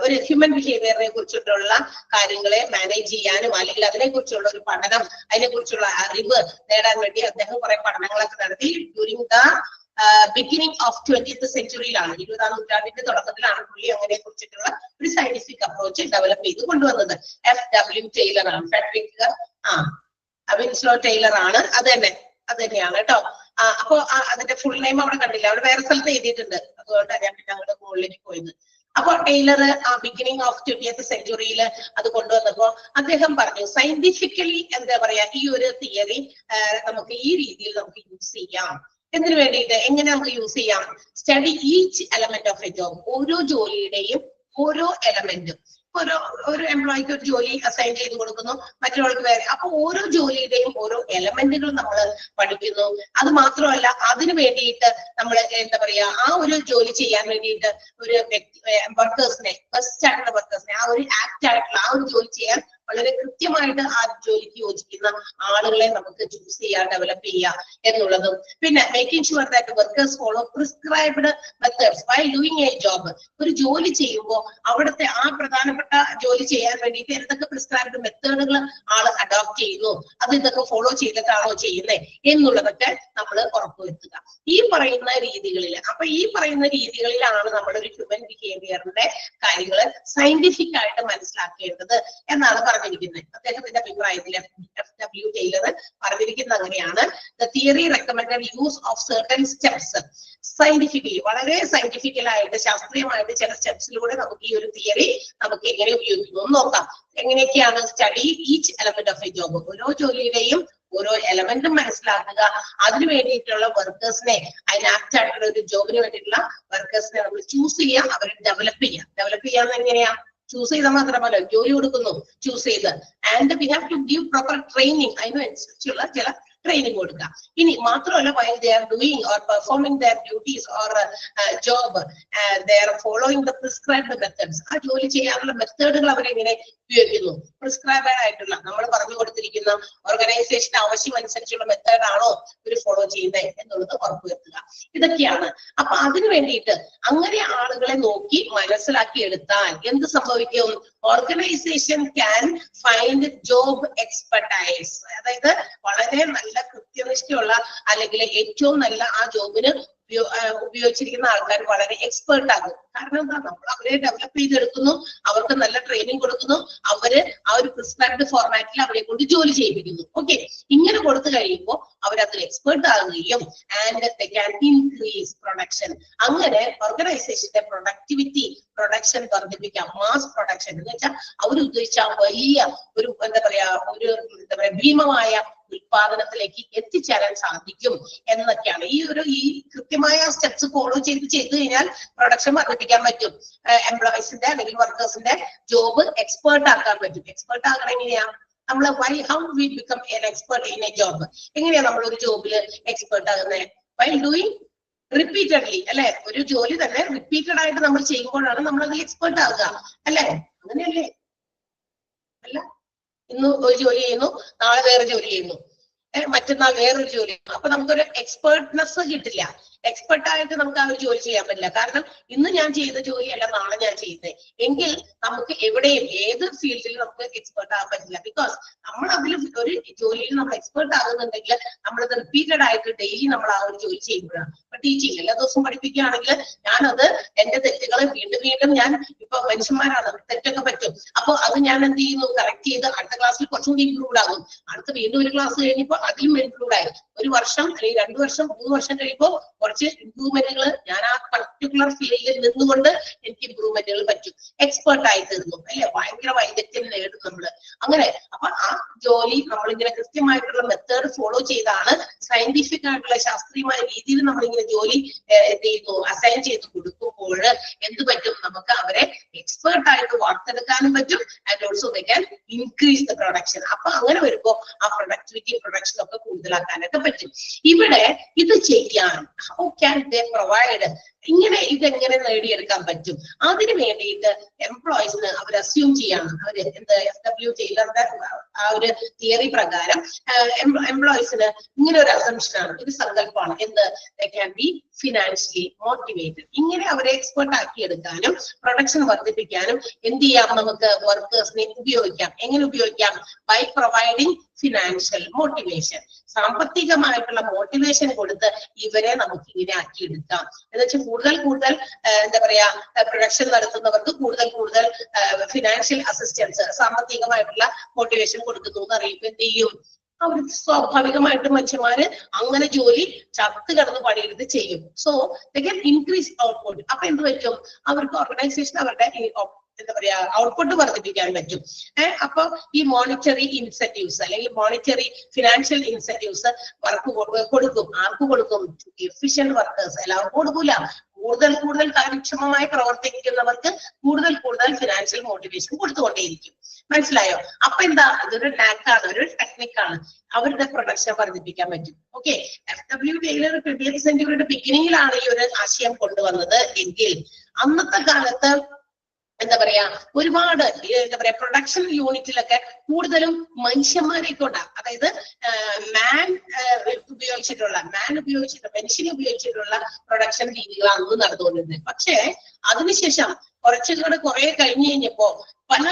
ഒരു ഹ്യൂമൻ ബിഹേവിയറിനെ കുറിച്ചിട്ടുള്ള കാര്യങ്ങളെ മാനേജ് ചെയ്യാനും അല്ലെങ്കിൽ അതിനെ കുറിച്ചുള്ള ഒരു പഠനം, അതിനെ കുറിച്ചുള്ള അറിവ് നേടാൻ വേണ്ടി അദ്ദേഹം കുറെ പഠനങ്ങളൊക്കെ നടത്തി. During the beginning of 20th സെഞ്ചുറിയിലാണ്, 20ാം നൂറ്റാണ്ടിന്റെ തുടക്കത്തിലാണ് പുള്ളി അങ്ങനെ കുറിച്ചിട്ടുള്ള ഒരു സയന്റിഫിക് അപ്രോച്ച് ഡെവലപ്പ് ചെയ്ത് കൊണ്ടുവന്നത്. FW ടൈലർ ആണ്. ഫെഡറിക് വിൻസ്ലോ ടൈലർ ആണ്. അത് തന്നെയാണ് കേട്ടോ. അപ്പൊ അതിന്റെ ഫുൾ നെയിം അവിടെ കണ്ടില്ല, അവിടെ വേറെ സ്ഥലത്ത് എഴുതിയിട്ടുണ്ട്, അതുകൊണ്ടാണ് ഞാൻ പിന്നെ അങ്ങോട്ട് മുകളിലേക്ക് പോയത്. അപ്പൊ ടൈലർ ബിഗിനിങ് ഓഫ് 20th സെഞ്ചുറിയിൽ അത് കൊണ്ടുവന്നപ്പോ അദ്ദേഹം പറഞ്ഞു, സയന്റിഫിക്കലി എന്താ പറയാ, ഈ ഒരു തിയറി നമുക്ക് ഈ രീതിയിൽ നമുക്ക് യൂസ് ചെയ്യാം. എന്തിനു വേണ്ടിയിട്ട്? എങ്ങനെ നമുക്ക് യൂസ് ചെയ്യാം? Study each element of A job. ഓരോ ജോലിയുടെയും ഓരോ എലമെന്റും, ഒരു എംപ്ലോയിക്ക് ഒരു ജോലി അസൈൻ ചെയ്ത് കൊടുക്കുന്നു, മറ്റൊരാൾക്ക് വേറെ. അപ്പൊ ഓരോ ജോലിയുടെയും ഓരോ എലമെന്റുകൾ നമ്മൾ പഠിക്കുന്നു. അത് മാത്രമല്ല, അതിനു വേണ്ടിയിട്ട് നമ്മൾ എന്താ പറയാ, ആ ഒരു ജോലി ചെയ്യാൻ വേണ്ടിയിട്ട് ഒരു വ്യക്തി വർക്കേഴ്സിനെ, ബെസ്റ്റ് ആയിട്ടുള്ള വർക്കേഴ്സിനെ, ആ ഒരു ആപ്റ്റ് ആയിട്ടുള്ള ആ ഒരു ജോലി ചെയ്യാൻ വളരെ കൃത്യമായിട്ട് ആ ജോലിക്ക് യോജിക്കുന്ന ആളുകളെ നമുക്ക് ചൂസ് ചെയ്യാൻ, ഡെവലപ്പ് ചെയ്യാം എന്നുള്ളതും. പിന്നെ making sure that workers follow prescribed methods while doing a job. ഒരു ജോലി ചെയ്യുമ്പോൾ അവിടുത്തെ ആ പ്രധാനപ്പെട്ട ജോലി ചെയ്യാൻ വേണ്ടിയിട്ട് എന്തൊക്കെ പ്രിസ്ക്രൈബ്ഡ് മെത്തേഡുകൾ ആള് അഡോപ്റ്റ് ചെയ്യുന്നു, അത് ഇതൊക്കെ ഫോളോ ചെയ്തിട്ടാണോ ചെയ്യുന്നത് എന്നുള്ളതൊക്കെ നമ്മൾ ഉറപ്പുവരുത്തുക. ഈ പറയുന്ന രീതികളിലാണ് നമ്മളൊരു ഹ്യൂമൻ ബിഹേവിയറിന്റെ കാര്യങ്ങൾ സയന്റിഫിക് ആയിട്ട് മനസ്സിലാക്കേണ്ടത് എന്നാണ് പറഞ്ഞിരിക്കുന്നത്. അദ്ദേഹത്തിന്റെ അഭിപ്രായത്തിൽ FW ടൈലർ പറഞ്ഞിരിക്കുന്നത് അങ്ങനെയാണ്. The theory recommended use of certain steps. Scientifically, വളരെ സയന്റിഫിക്കലായിട്ട് ശാസ്ത്രീയമായിട്ട് ചില സ്റ്റെപ്സിലൂടെ നമുക്ക് ഈ ഒരു തിയറി നമുക്ക് എങ്ങനെ ഉപയോഗിക്കുന്നു നോക്കാം. എങ്ങനെയൊക്കെയാണ്? Study each element of A job. ഓരോ ജോലിയുടെയും ഓരോ എലമെന്റും മനസ്സിലാക്കുക. അതിനു വേണ്ടിയിട്ടുള്ള വർക്കേഴ്സിനെ, അതിനാപ്റ്റ് ആയിട്ടുള്ള ഒരു ജോബിന് വേണ്ടിയിട്ടുള്ള വർക്കേഴ്സിനെ നമ്മൾ ചൂസ് ചെയ്യാം, അവരെ ഡെവലപ്പ് ചെയ്യാന്ന് എങ്ങനെയാ? ചൂസ് ചെയ്താൽ മാത്രമല്ല, ജോലി കൊടുക്കുന്നു, ചൂസ് ചെയ്ത്. And we have to give proper training, അതിനനുസരിച്ചുള്ള ചില ട്രെയിനിങ് കൊടുക്കുക. ഇനി മാത്രമല്ല, while they are doing or performing their duties or job, they are following the prescribed methods. ആ ജോലി ചെയ്യാനുള്ള മെത്തേഡുകൾ അവരെങ്ങനെ ഉപയോഗിക്കുന്നു? പ്രിസ്ക്രൈബഡ് ആയിട്ടുള്ള, നമ്മൾ പറഞ്ഞു കൊടുത്തിരിക്കുന്ന ഓർഗനൈസേഷൻ ആവശ്യം അനുസരിച്ചുള്ള മെത്തേഡ് ആണോ ഇവർ ഫോളോ ചെയ്യുന്നത് എന്നുള്ളത് ഉറപ്പുവരുത്തുക. ഇതൊക്കെയാണ്. അപ്പൊ അതിനു വേണ്ടിയിട്ട് അങ്ങനെ ആളുകളെ നോക്കി മനസ്സിലാക്കി എടുത്താൽ എന്ത് സംഭവിക്കും? Organisation can find job expertise. അതായത് വളരെ നല്ല കൃത്യനിഷ്ഠയുള്ള അല്ലെങ്കിൽ ഏറ്റവും നല്ല ആ ജോബിന് ഉപയോഗിച്ചിരിക്കുന്ന ആൾക്കാർ വളരെ എക്സ്പേർട്ട് ആകും. കാരണം എന്താ, നമ്മൾ അവരെ ഡെവലപ്പ് ചെയ്തെടുക്കുന്നു, അവർക്ക് നല്ല ട്രെയിനിങ് കൊടുക്കുന്നു, അവര് ആ ഒരു പ്രിസ്ക്രൈബ്ഡ് ഫോർമാറ്റിൽ അവരെ കൊണ്ട് ജോലി ചെയ്യിപ്പിക്കുന്നു. ഓക്കെ, ഇങ്ങനെ കൊടുത്തു കഴിയുമ്പോൾ അവരതിൽ എക്സ്പേർട്ട് ആകുകയും and they can increase production. അങ്ങനെ ഓർഗനൈസേഷന്റെ പ്രൊഡക്ടിവിറ്റി, പ്രൊഡക്ഷൻ വർദ്ധിപ്പിക്കാം. മാസ് പ്രൊഡക്ഷൻ എന്ന് വെച്ചാൽ അവർ ഉദ്ദേശിച്ച വലിയ ഒരു എന്താ പറയാ ഭീമമായ ഉത്പാദനത്തിലേക്ക് എത്തിച്ചേരാൻ സാധിക്കും എന്നൊക്കെയാണ്. ഈ കൃത്യമായ സ്റ്റെപ്സ് ഫോളോ ചെയ്ത് കഴിഞ്ഞാൽ പ്രൊഡക്ഷൻ വർദ്ധിപ്പിക്കാൻ പറ്റും. എംപ്ലോയീസിന്റെ അല്ലെങ്കിൽ വർക്കേഴ്സിന്റെ ജോബ് എക്സ്പേർട്ട് ആക്കാൻ പറ്റും. എക്സ്പേർട്ട് ആക്കണം എങ്ങനെയാ? നമ്മൾ how we become an expert in A job. എങ്ങനെയാ നമ്മൾ ഒരു ജോബില് എക്സ്പേർട്ട് ആകുന്നത്? വൈൽ ഡൂയിങ് റിപ്പീറ്റഡ്ലി, അല്ലെ? ഒരു ജോലി തന്നെ റിപ്പീറ്റഡ് ആയിട്ട് നമ്മൾ ചെയ്യുമ്പോഴാണ് നമ്മൾ അതിൽ എക്സ്പേർട്ട് ആകുക, അല്ലെ? അങ്ങനെയല്ലേ? അല്ല, ഇന്ന് ഒരു ജോലി ചെയ്യുന്നു, നാളെ വേറെ ജോലി ചെയ്യുന്നു, മറ്റന്നാൾ വേറൊരു ജോലി ചെയ്യുന്നു. അപ്പൊ നമുക്കൊരു എക്സ്പേർട്ട്നെസ് കിട്ടില്ല. എക്സ്പെർട്ട് ആയിട്ട് നമുക്ക് ആ ഒരു ജോലി ചെയ്യാൻ പറ്റില്ല. കാരണം ഇന്ന് ഞാൻ ചെയ്ത ജോലിയല്ല നാളെ ഞാൻ ചെയ്യുന്നത് എങ്കിൽ നമുക്ക് എവിടെയും ഏത് ഫീൽഡിലും നമുക്ക് എക്സ്പെർട്ട് ആകാൻ പറ്റില്ല. ബിക്കോസ് നമ്മൾ അതിൽ ഒരു ജോലിയിൽ നമ്മൾ എക്സ്പെർട്ട് ആകുന്നുണ്ടെങ്കിൽ നമ്മളത് റിപ്പീറ്റഡ് ആയിട്ട് ഡെയിലി നമ്മൾ ആ ഒരു ജോലി ചെയ്യുമ്പോഴാണ്. ഇപ്പൊ ടീച്ചിങ് എല്ലാ ദിവസവും പഠിപ്പിക്കുകയാണെങ്കിൽ ഞാനത് എന്റെ തെറ്റുകളെ വീണ്ടും വീണ്ടും ഞാൻ ഇപ്പൊ മനുഷ്യന്മാരാണ്, തെറ്റൊക്കെ പറ്റും. അപ്പൊ അത് ഞാൻ എന്ത് ചെയ്യുന്നു? കറക്റ്റ് ചെയ്ത് അടുത്ത ക്ലാസ്സിൽ കുറച്ചും കൂടി ഇംപ്രൂവ് ആകും. അടുത്ത വീണ്ടും ഒരു ക്ലാസ് കഴിഞ്ഞപ്പോൾ അതിലും ഇംപ്രൂവ് ആയി. ഒരു വർഷം അല്ലെങ്കിൽ 2 വർഷം 3 വർഷം കഴിയുമ്പോൾ കുറച്ച് ഇംപ്രൂവ്മെന്റുകൾ ഞാൻ ആ പർട്ടിക്കുലർ ഫീൽഡിൽ നിന്നുകൊണ്ട് എനിക്ക് ഇംപ്രൂവ്മെന്റുകൾ പറ്റും. എക്സ്പെർട്ട് ആയി തീർന്നു, അല്ലെ? ഭയങ്കര വൈദഗ്ധ്യം നേടും നമ്മള്. അങ്ങനെ അപ്പൊ ആ ജോലി നമ്മളിങ്ങനെ കൃത്യമായിട്ടുള്ള മെത്തേഡ് ഫോളോ ചെയ്താണ്, സയന്റിഫിക് ആയിട്ടുള്ള ശാസ്ത്രീയമായ രീതിയിൽ നമ്മളിങ്ങനെ ജോലി എന്ത് ചെയ്യുന്നു? അസൈൻ ചെയ്ത് കൊടുക്കുമ്പോൾ എന്ത് പറ്റും? നമുക്ക് അവരെ എക്സ്പെർട്ട് ആയിട്ട് വാർത്തെടുക്കാനും പറ്റും. And also they can increase the production. അപ്പൊ അങ്ങനെ വരുമ്പോ ആ പ്രൊഡക്ടിവിറ്റി പ്രൊഡക്ഷൻ ഒക്കെ കൂടുതലാക്കാനൊക്കെ പറ്റും. ഇവിടെ ഇത് ചെയ്യാൻ ഹൗ ക്യാൻ ദേ പ്രൊവൈഡ്, ഇതെങ്ങനെ നേടിയെടുക്കാൻ പറ്റും? അതിന് വേണ്ടിയിട്ട് എംപ്ലോയീസിന് അവർ അസ്യൂം ചെയ്യാണ്. അവര് എന്ത് FW ടൈലറുടെ ആ ഒരു തിയറി പ്രകാരം എംപ്ലോയീസിന് ഇങ്ങനെ ഒരു അസംഷനാണ്, ഒരു സങ്കല്പമാണ്. എന്ത്? They can be financially motivated. ഇങ്ങനെ അവരെ എക്സ്പെർട്ട് ആക്കി എടുക്കാനും പ്രൊഡക്ഷൻ വർദ്ധിപ്പിക്കാനും എന്ത് ചെയ്യാം? നമുക്ക് വർക്കേഴ്സിനെ ഉപയോഗിക്കാം. എങ്ങനെ ഉപയോഗിക്കാം? By providing financial motivation. സാമ്പത്തികമായിട്ടുള്ള മോട്ടിവേഷൻ കൊടുത്ത് ഇവരെ നമുക്ക് ഇങ്ങനെ ആക്കിയെടുക്കാം. എന്ന് വെച്ചാൽ കൂടുതൽ എന്താ പറയാ പ്രൊഡക്ഷൻ നടത്തുന്നവർക്ക് കൂടുതൽ ഫിനാൻഷ്യൽ അസിസ്റ്റൻസ്, സാമ്പത്തികമായിട്ടുള്ള മോട്ടിവേഷൻ കൊടുക്കുന്നു എന്ന് അറിയുമ്പോൾ എന്ത് ചെയ്യും? അവർ സ്വാഭാവികമായിട്ടും മനുഷ്യന്മാര് അങ്ങനെ ജോലി ചത്ത് കിടന്ന് പണിയെടുത്ത് ചെയ്യും. So they can increase output. അപ്പൊ എന്ത് പറ്റും? അവർക്ക് ഓർഗനൈസേഷൻ അവരുടെ എന്താ പറയാ ഔട്ട്പുട്ട് വർദ്ധിപ്പിക്കാൻ പറ്റും. അപ്പൊ ഈ മോണിറ്ററി ഇൻസെന്റീവ്സ് അല്ലെങ്കിൽ മോണിറ്ററി ഫിനാൻഷ്യൽ ഇൻസെന്റീവ്സ് വർക്ക് കൊടുക്കും. ആർക്ക് കൊടുക്കും? Efficient workers. എല്ലാവർക്കും കൊടുക്കൂല. കൂടുതൽ കാര്യക്ഷമമായി പ്രവർത്തിക്കുന്നവർക്ക് കൂടുതൽ ഫിനാൻഷ്യൽ മോട്ടിവേഷൻ കൊടുത്തുകൊണ്ടേയിരിക്കും. മനസ്സിലായോ? അപ്പൊ എന്താ? ഇതൊരു ടാക്കാണ്, ഒരു ടെക്നിക്കാണ്. അവരുടെ പ്രൊഡക്ഷൻ വർദ്ധിപ്പിക്കാൻ പറ്റും. ഓക്കെ, FW ടൈലർ 20th സെഞ്ചുറിയുടെ ബിഗിനിങ്ങിലാണ് ഈ ഒരു ആശയം കൊണ്ടുവന്നത് എങ്കിൽ അന്നത്തെ കാലത്ത് എന്താ പറയാ ഒരുപാട് എന്താ പറയാ പ്രൊഡക്ഷൻ യൂണിറ്റിലൊക്കെ കൂടുതലും മനുഷ്യന്മാരെ കൊണ്ടാ, അതായത് മനുഷ്യനെ ഉപയോഗിച്ചിട്ടുള്ള പ്രൊഡക്ഷൻ രീതികളാണ് അന്ന് നടന്നുകൊണ്ടിരുന്നത്. പക്ഷേ അതിനുശേഷം കുറെ കഴിഞ്ഞപ്പോ പല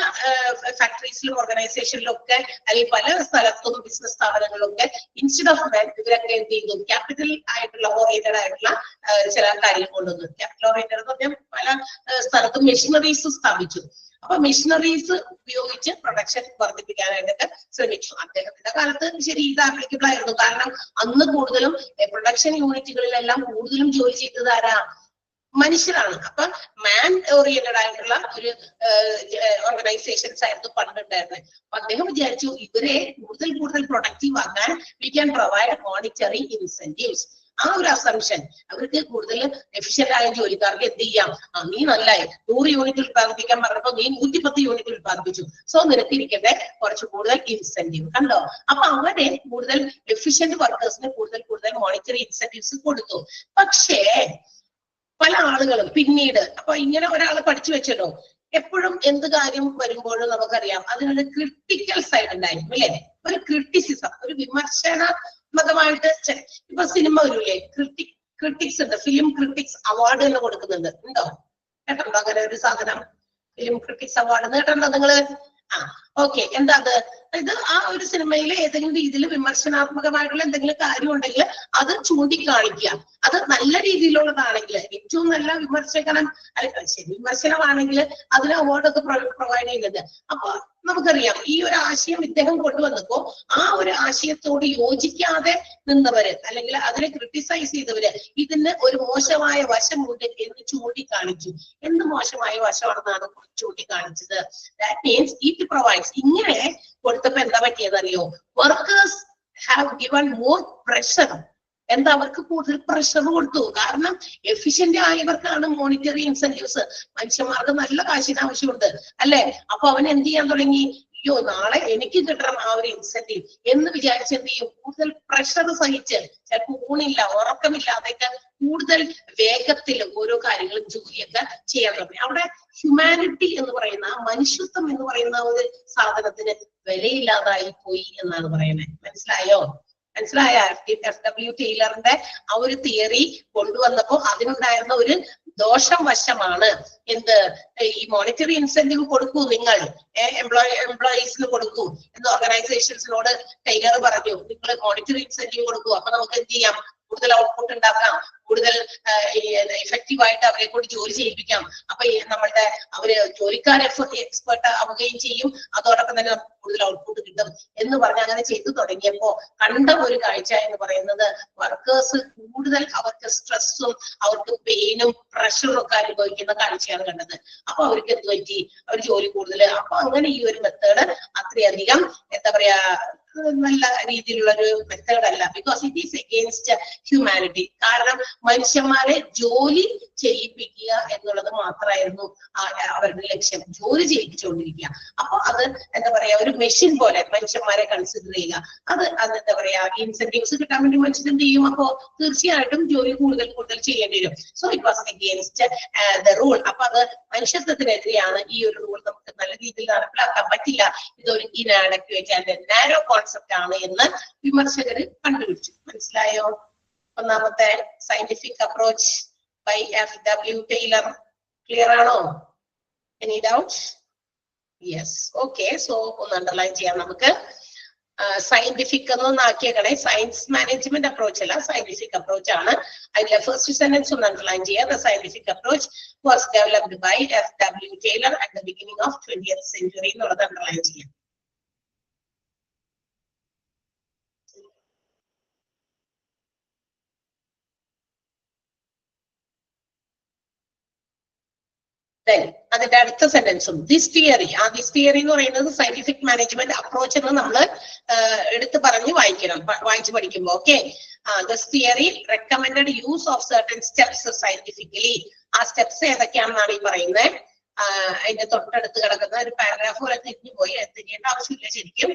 ഫാക്ടറീസിലും ഓർഗനൈസേഷനിലും ഒക്കെ അല്ലെങ്കിൽ പല സ്ഥലത്തും ബിസിനസ് സ്ഥാപനങ്ങളിലൊക്കെ ഇൻസ്റ്റെഡ് ഓഫ് മാൻ ഇവരൊക്കെ എന്ത് ചെയ്തു? ക്യാപിറ്റൽ ആയിട്ടുള്ള ഓറിയന്റഡ് ആയിട്ടുള്ള ചില കാര്യങ്ങൾ കൊണ്ടുവന്നു. ക്യാപിറ്റൽ ഓറിയന്റഡ് എന്ന് പറഞ്ഞാൽ പല സ്ഥലത്തും മെഷീനറീസ് സ്ഥാപിച്ചു. അപ്പൊ മെഷീനറീസ് ഉപയോഗിച്ച് പ്രൊഡക്ഷൻ വർദ്ധിപ്പിക്കാനായിട്ടൊക്കെ ശ്രമിച്ചു. അദ്ദേഹത്തിന്റെ കാലത്ത് ശരി ഇത് ആപ്ലിക്കബിൾ ആയിരുന്നു. കാരണം അന്ന് കൂടുതലും പ്രൊഡക്ഷൻ യൂണിറ്റുകളിലെല്ലാം കൂടുതലും ജോലി ചെയ്തത് ആരാ? മനുഷ്യരാണ്. അപ്പൊ മാൻ ഓറിയന്റഡ് ആയിട്ടുള്ള ഒരു ഓർഗനൈസേഷൻസ് ആയിരുന്നു പണ്ടുണ്ടായിരുന്നത്. അപ്പൊ അദ്ദേഹം വിചാരിച്ചു ഇവരെ കൂടുതൽ പ്രൊഡക്റ്റീവ് ആക്കാൻ we can provide monetary incentives. ആ ഒരു അസംഷൻ, അവർക്ക് കൂടുതൽ എഫിഷ്യന്റ് ആയ ജോലിക്കാർക്ക് എന്ത് ചെയ്യാം? നീ നല്ലായി 100 യൂണിറ്റ് ഉത്പാദിപ്പിക്കാൻ പറഞ്ഞപ്പോ നീ 110 യൂണിറ്റ് ഉത്പാദിപ്പിച്ചു, സോ നിനക്കിരിക്കട്ടെ കുറച്ച് കൂടുതൽ ഇൻസെന്റീവ്. കണ്ടോ? അപ്പൊ അവരെ കൂടുതൽ എഫിഷ്യന്റ് വർക്കേഴ്സിന് കൂടുതൽ മോണിറ്ററി ഇൻസെന്റീവ്സ് കൊടുത്തു. പക്ഷേ പല ആളുകളും പിന്നീട് അപ്പൊ ഇങ്ങനെ ഒരാൾ പഠിച്ചു വെച്ചല്ലോ, എപ്പോഴും എന്ത് കാര്യം വരുമ്പോഴും നമുക്കറിയാം അതിനൊരു ക്രിട്ടിക്കൽ സൈഡ് ഉണ്ടായിരിക്കും, അല്ലെ? ഒരു ക്രിറ്റിസിസം, ഒരു വിമർശനാത്മകമായിട്ട്. ഇപ്പൊ സിനിമ വരൂലേ, ക്രിട്ടിക്സ് ഉണ്ട്, ഫിലിം ക്രിട്ടിക്സ് അവാർഡ് തന്നെ കൊടുക്കുന്നുണ്ട്. ഉണ്ടോ? കേട്ടോ അങ്ങനെ ഒരു സാധനം? ഫിലിം ക്രിട്ടിക്സ് അവാർഡ് കേട്ടോ നിങ്ങള്? ഓക്കെ, എന്താ അത്? ഇത് ആ ഒരു സിനിമയിൽ ഏതെങ്കിലും രീതിയിൽ വിമർശനാത്മകമായിട്ടുള്ള എന്തെങ്കിലും കാര്യം ഉണ്ടെങ്കിൽ അത് ചൂണ്ടിക്കാണിക്കുക. അത് നല്ല രീതിയിലുള്ളതാണെങ്കിൽ, ഏറ്റവും നല്ല വിമർശകനം ശരി വിമർശനമാണെങ്കിൽ അതിന് അവാർഡൊക്കെ പ്രൊവൈഡ് ചെയ്യുന്നത്. അപ്പൊ നമുക്കറിയാം ഈ ഒരു ആശയം ഇദ്ദേഹം കൊണ്ടുവന്നപ്പോ ആ ഒരു ആശയത്തോട് യോജിക്കാതെ നിന്നവര് അല്ലെങ്കിൽ അതിനെ ക്രിട്ടിസൈസ് ചെയ്തവര് ഇതിന് ഒരു മോശമായ വശമുണ്ട് എന്ന് ചൂണ്ടിക്കാണിച്ചു. എന്ത് മോശമായ വശമാണെന്നാണ് ചൂണ്ടിക്കാണിച്ചത്? That means it provides. ഇങ്ങനെ കൊടുത്തപ്പോ എന്താ പറ്റിയതറിയോ? Workers have given more pressure. എന്താ, അവർക്ക് കൂടുതൽ പ്രഷർ കൊടുത്തു. കാരണം എഫിഷ്യന്റ് ആയവർക്കാണ് മോണിറ്ററി ഇൻസെന്റീവ്സ്. മനുഷ്യന്മാർക്ക് നല്ല കാശിന് ആവശ്യമുണ്ട് അല്ലെ? അപ്പൊ അവൻ എന്ത് ചെയ്യാൻ തുടങ്ങി? അയ്യോ, നാളെ എനിക്ക് കിട്ടണം ആ ഒരു ഇൻസെന്റീവ് എന്ന് വിചാരിച്ച് എന്ത് ചെയ്യും? കൂടുതൽ പ്രഷർ സഹിച്ച്, ചിലപ്പോൾ ഊണില്ല ഉറക്കമില്ലാതെയൊക്കെ കൂടുതൽ വേഗത്തിൽ ഓരോ കാര്യങ്ങളും ജോലിയൊക്കെ ചെയ്യാൻ തുടങ്ങി. അവിടെ ഹ്യൂമാനിറ്റി എന്ന് പറയുന്ന, മനുഷ്യത്വം എന്ന് പറയുന്ന ഒരു സാധനത്തിന് വിലയില്ലാതായി പോയി എന്നാണ് പറയുന്നത്. മനസ്സിലായോ? മനസ്സിലായ? FW ടൈലറിന്റെ ആ ഒരു തിയറി കൊണ്ടുവന്നപ്പോ അതിനുണ്ടായിരുന്ന ഒരു ദോഷം വശമാണ് എന്ത്? ഈ മോണിറ്ററി ഇൻസെന്റീവ് കൊടുക്കൂ നിങ്ങൾ, എംപ്ലോയീസിന് കൊടുക്കൂ എന്ന് ഓർഗനൈസേഷൻസിനോട് ടൈലർ പറഞ്ഞു. നിങ്ങൾ മോണിറ്ററി ഇൻസെന്റീവ് കൊടുക്കൂ, അപ്പൊ നമുക്ക് എന്ത് ചെയ്യാം? കൂടുതൽ ഔട്ട്പുട്ട് ഉണ്ടാക്കാം, കൂടുതൽ ഇഫക്റ്റീവ് ആയിട്ട് അവരെ കൊണ്ട് ജോലി ചെയ്യിപ്പിക്കാം. അപ്പൊ നമ്മളുടെ അവര് ജോലിക്കാർ എക്സ്പെർട്ട് ആവുകയും ചെയ്യും, അതോടൊപ്പം തന്നെ കൂടുതൽ ഔട്ട്പുട്ട് കിട്ടും എന്ന് പറഞ്ഞ് അങ്ങനെ ചെയ്തു തുടങ്ങിയപ്പോ കണ്ട ഒരു കാഴ്ച എന്ന് പറയുന്നത് വർക്കേഴ്സ് കൂടുതൽ അവർക്ക് സ്ട്രെസ്സും അവർക്ക് പെയിനും പ്രഷറും ഒക്കെ അനുഭവിക്കുന്ന കാഴ്ചയാണ് കണ്ടത്. അപ്പൊ അവർക്ക് എന്ത് പറ്റി? അവർ ജോലി കൂടുതൽ. അപ്പൊ അങ്ങനെ ഈ ഒരു മെത്തേഡ് അത്രയധികം എന്താ പറയാ നല്ല രീതിയിലുള്ള ഒരു മെത്തേഡ് അല്ല. Because it is against humanity. കാരണം മനുഷ്യന്മാരെ ജോലി ചെയ്യിപ്പിക്കുക എന്നുള്ളത് മാത്രമായിരുന്നു അവരുടെ ലക്ഷ്യം, ജോലി ചെയ്യിപ്പിച്ചുകൊണ്ടിരിക്കുക. അപ്പൊ അത് എന്താ പറയാ ഒരു മെഷീൻ പോലെ മനുഷ്യന്മാരെ കൺസിഡർ ചെയ്യുക. അത് എന്താ പറയാ ഇൻസെന്റീവ്സ് കിട്ടാൻ വേണ്ടി മനുഷ്യൻ എന്ത് ചെയ്യും? അപ്പോ തീർച്ചയായിട്ടും ജോലി കൂടുതൽ കൂടുതൽ ചെയ്യേണ്ടി വരും. So it was against the rule. അപ്പൊ അത് മനുഷ്യത്വത്തിനെതിരെയാണ്. ഈ ഒരു റൂൾ നമുക്ക് നല്ല രീതിയിൽ നടപ്പിലാക്കാൻ പറ്റില്ല, ഇതൊരു ഇനാഡക്വേറ്റ് ആൻഡ് നാരോ കോൺസെപ്റ്റ് ആണ് എന്ന് വിമർശകർ കണ്ടുപിടിച്ചു. മനസ്സിലായോ? ഒന്നാമത്തെ scientific approach by FW Taylor. Clear ആണോ? Any doubt? Yes, okay. So ഒന്ന് അണ്ടർലൈൻ ചെയ്യാം നമുക്ക്. സയന്റിഫിക് എന്നൊന്ന് ആക്കിയേക്കണേ. സയൻസ് മാനേജ്മെന്റ് അപ്രോച്ച് അല്ല, സയന്റിഫിക് അപ്രോച്ച് ആണ്. അതിലെ ഫസ്റ്റ് സെന്റൻസ് ഒന്ന് അണ്ടർലൈൻ ചെയ്യാം. The scientific approach was developed by FW Taylor at the beginning of 20th century എന്നുള്ളത് അണ്ടർലൈൻ ചെയ്യാം. അതിന്റെ അടുത്ത സെന്റൻസും ദിസ് തിയറി. ദിസ് തിയറി എന്ന് പറയുന്നത് സയന്റിഫിക് മാനേജ്മെന്റ് അപ്രോച്ച് എന്ന് നമ്മൾ എടുത്ത് പറഞ്ഞ് വായിച്ചു പഠിക്കുമ്പോ. Okay, this theory recommended use of certain steps scientifically. ആ സ്റ്റെപ്സ് ഏതൊക്കെയാണെന്നാണ് ഈ പറയുന്നത്. അതിന്റെ തൊട്ടടുത്ത് കിടക്കുന്ന ഒരു പാരഗ്രാഫ് പോലെ തിരിഞ്ഞു പോയി, തിരിയേണ്ട ആവശ്യമില്ല ശരിക്കും.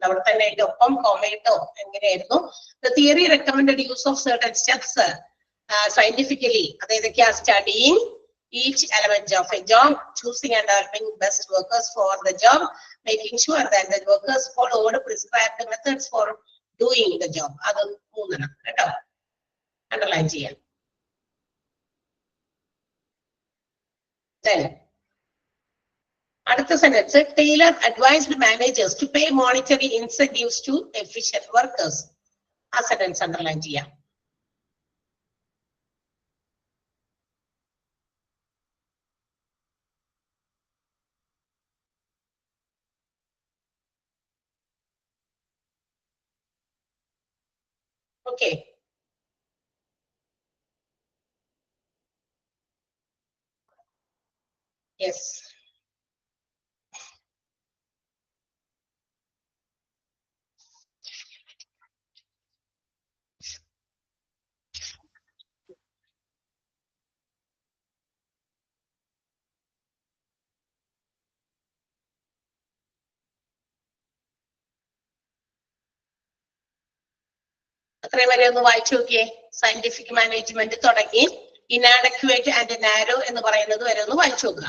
അവിടെ തന്നെ അതിന്റെ ഒപ്പം കോമയിട്ടോ എങ്ങനെയായിരുന്നു. The theory recommended use of certain steps scientifically. Studying each element of a job, choosing and developing best workers for the job, making sure that the workers followed prescribed methods for doing the job. Underline here. Then, another sentence, Taylor advised managers to pay monetary incentives to efficient workers. A sentence underline here. Okay. Yes. Scientific management inadequate and narrow എന്ന് പറയുന്നത് വരെ ഒന്ന് വായിച്ചു നോക്കുക.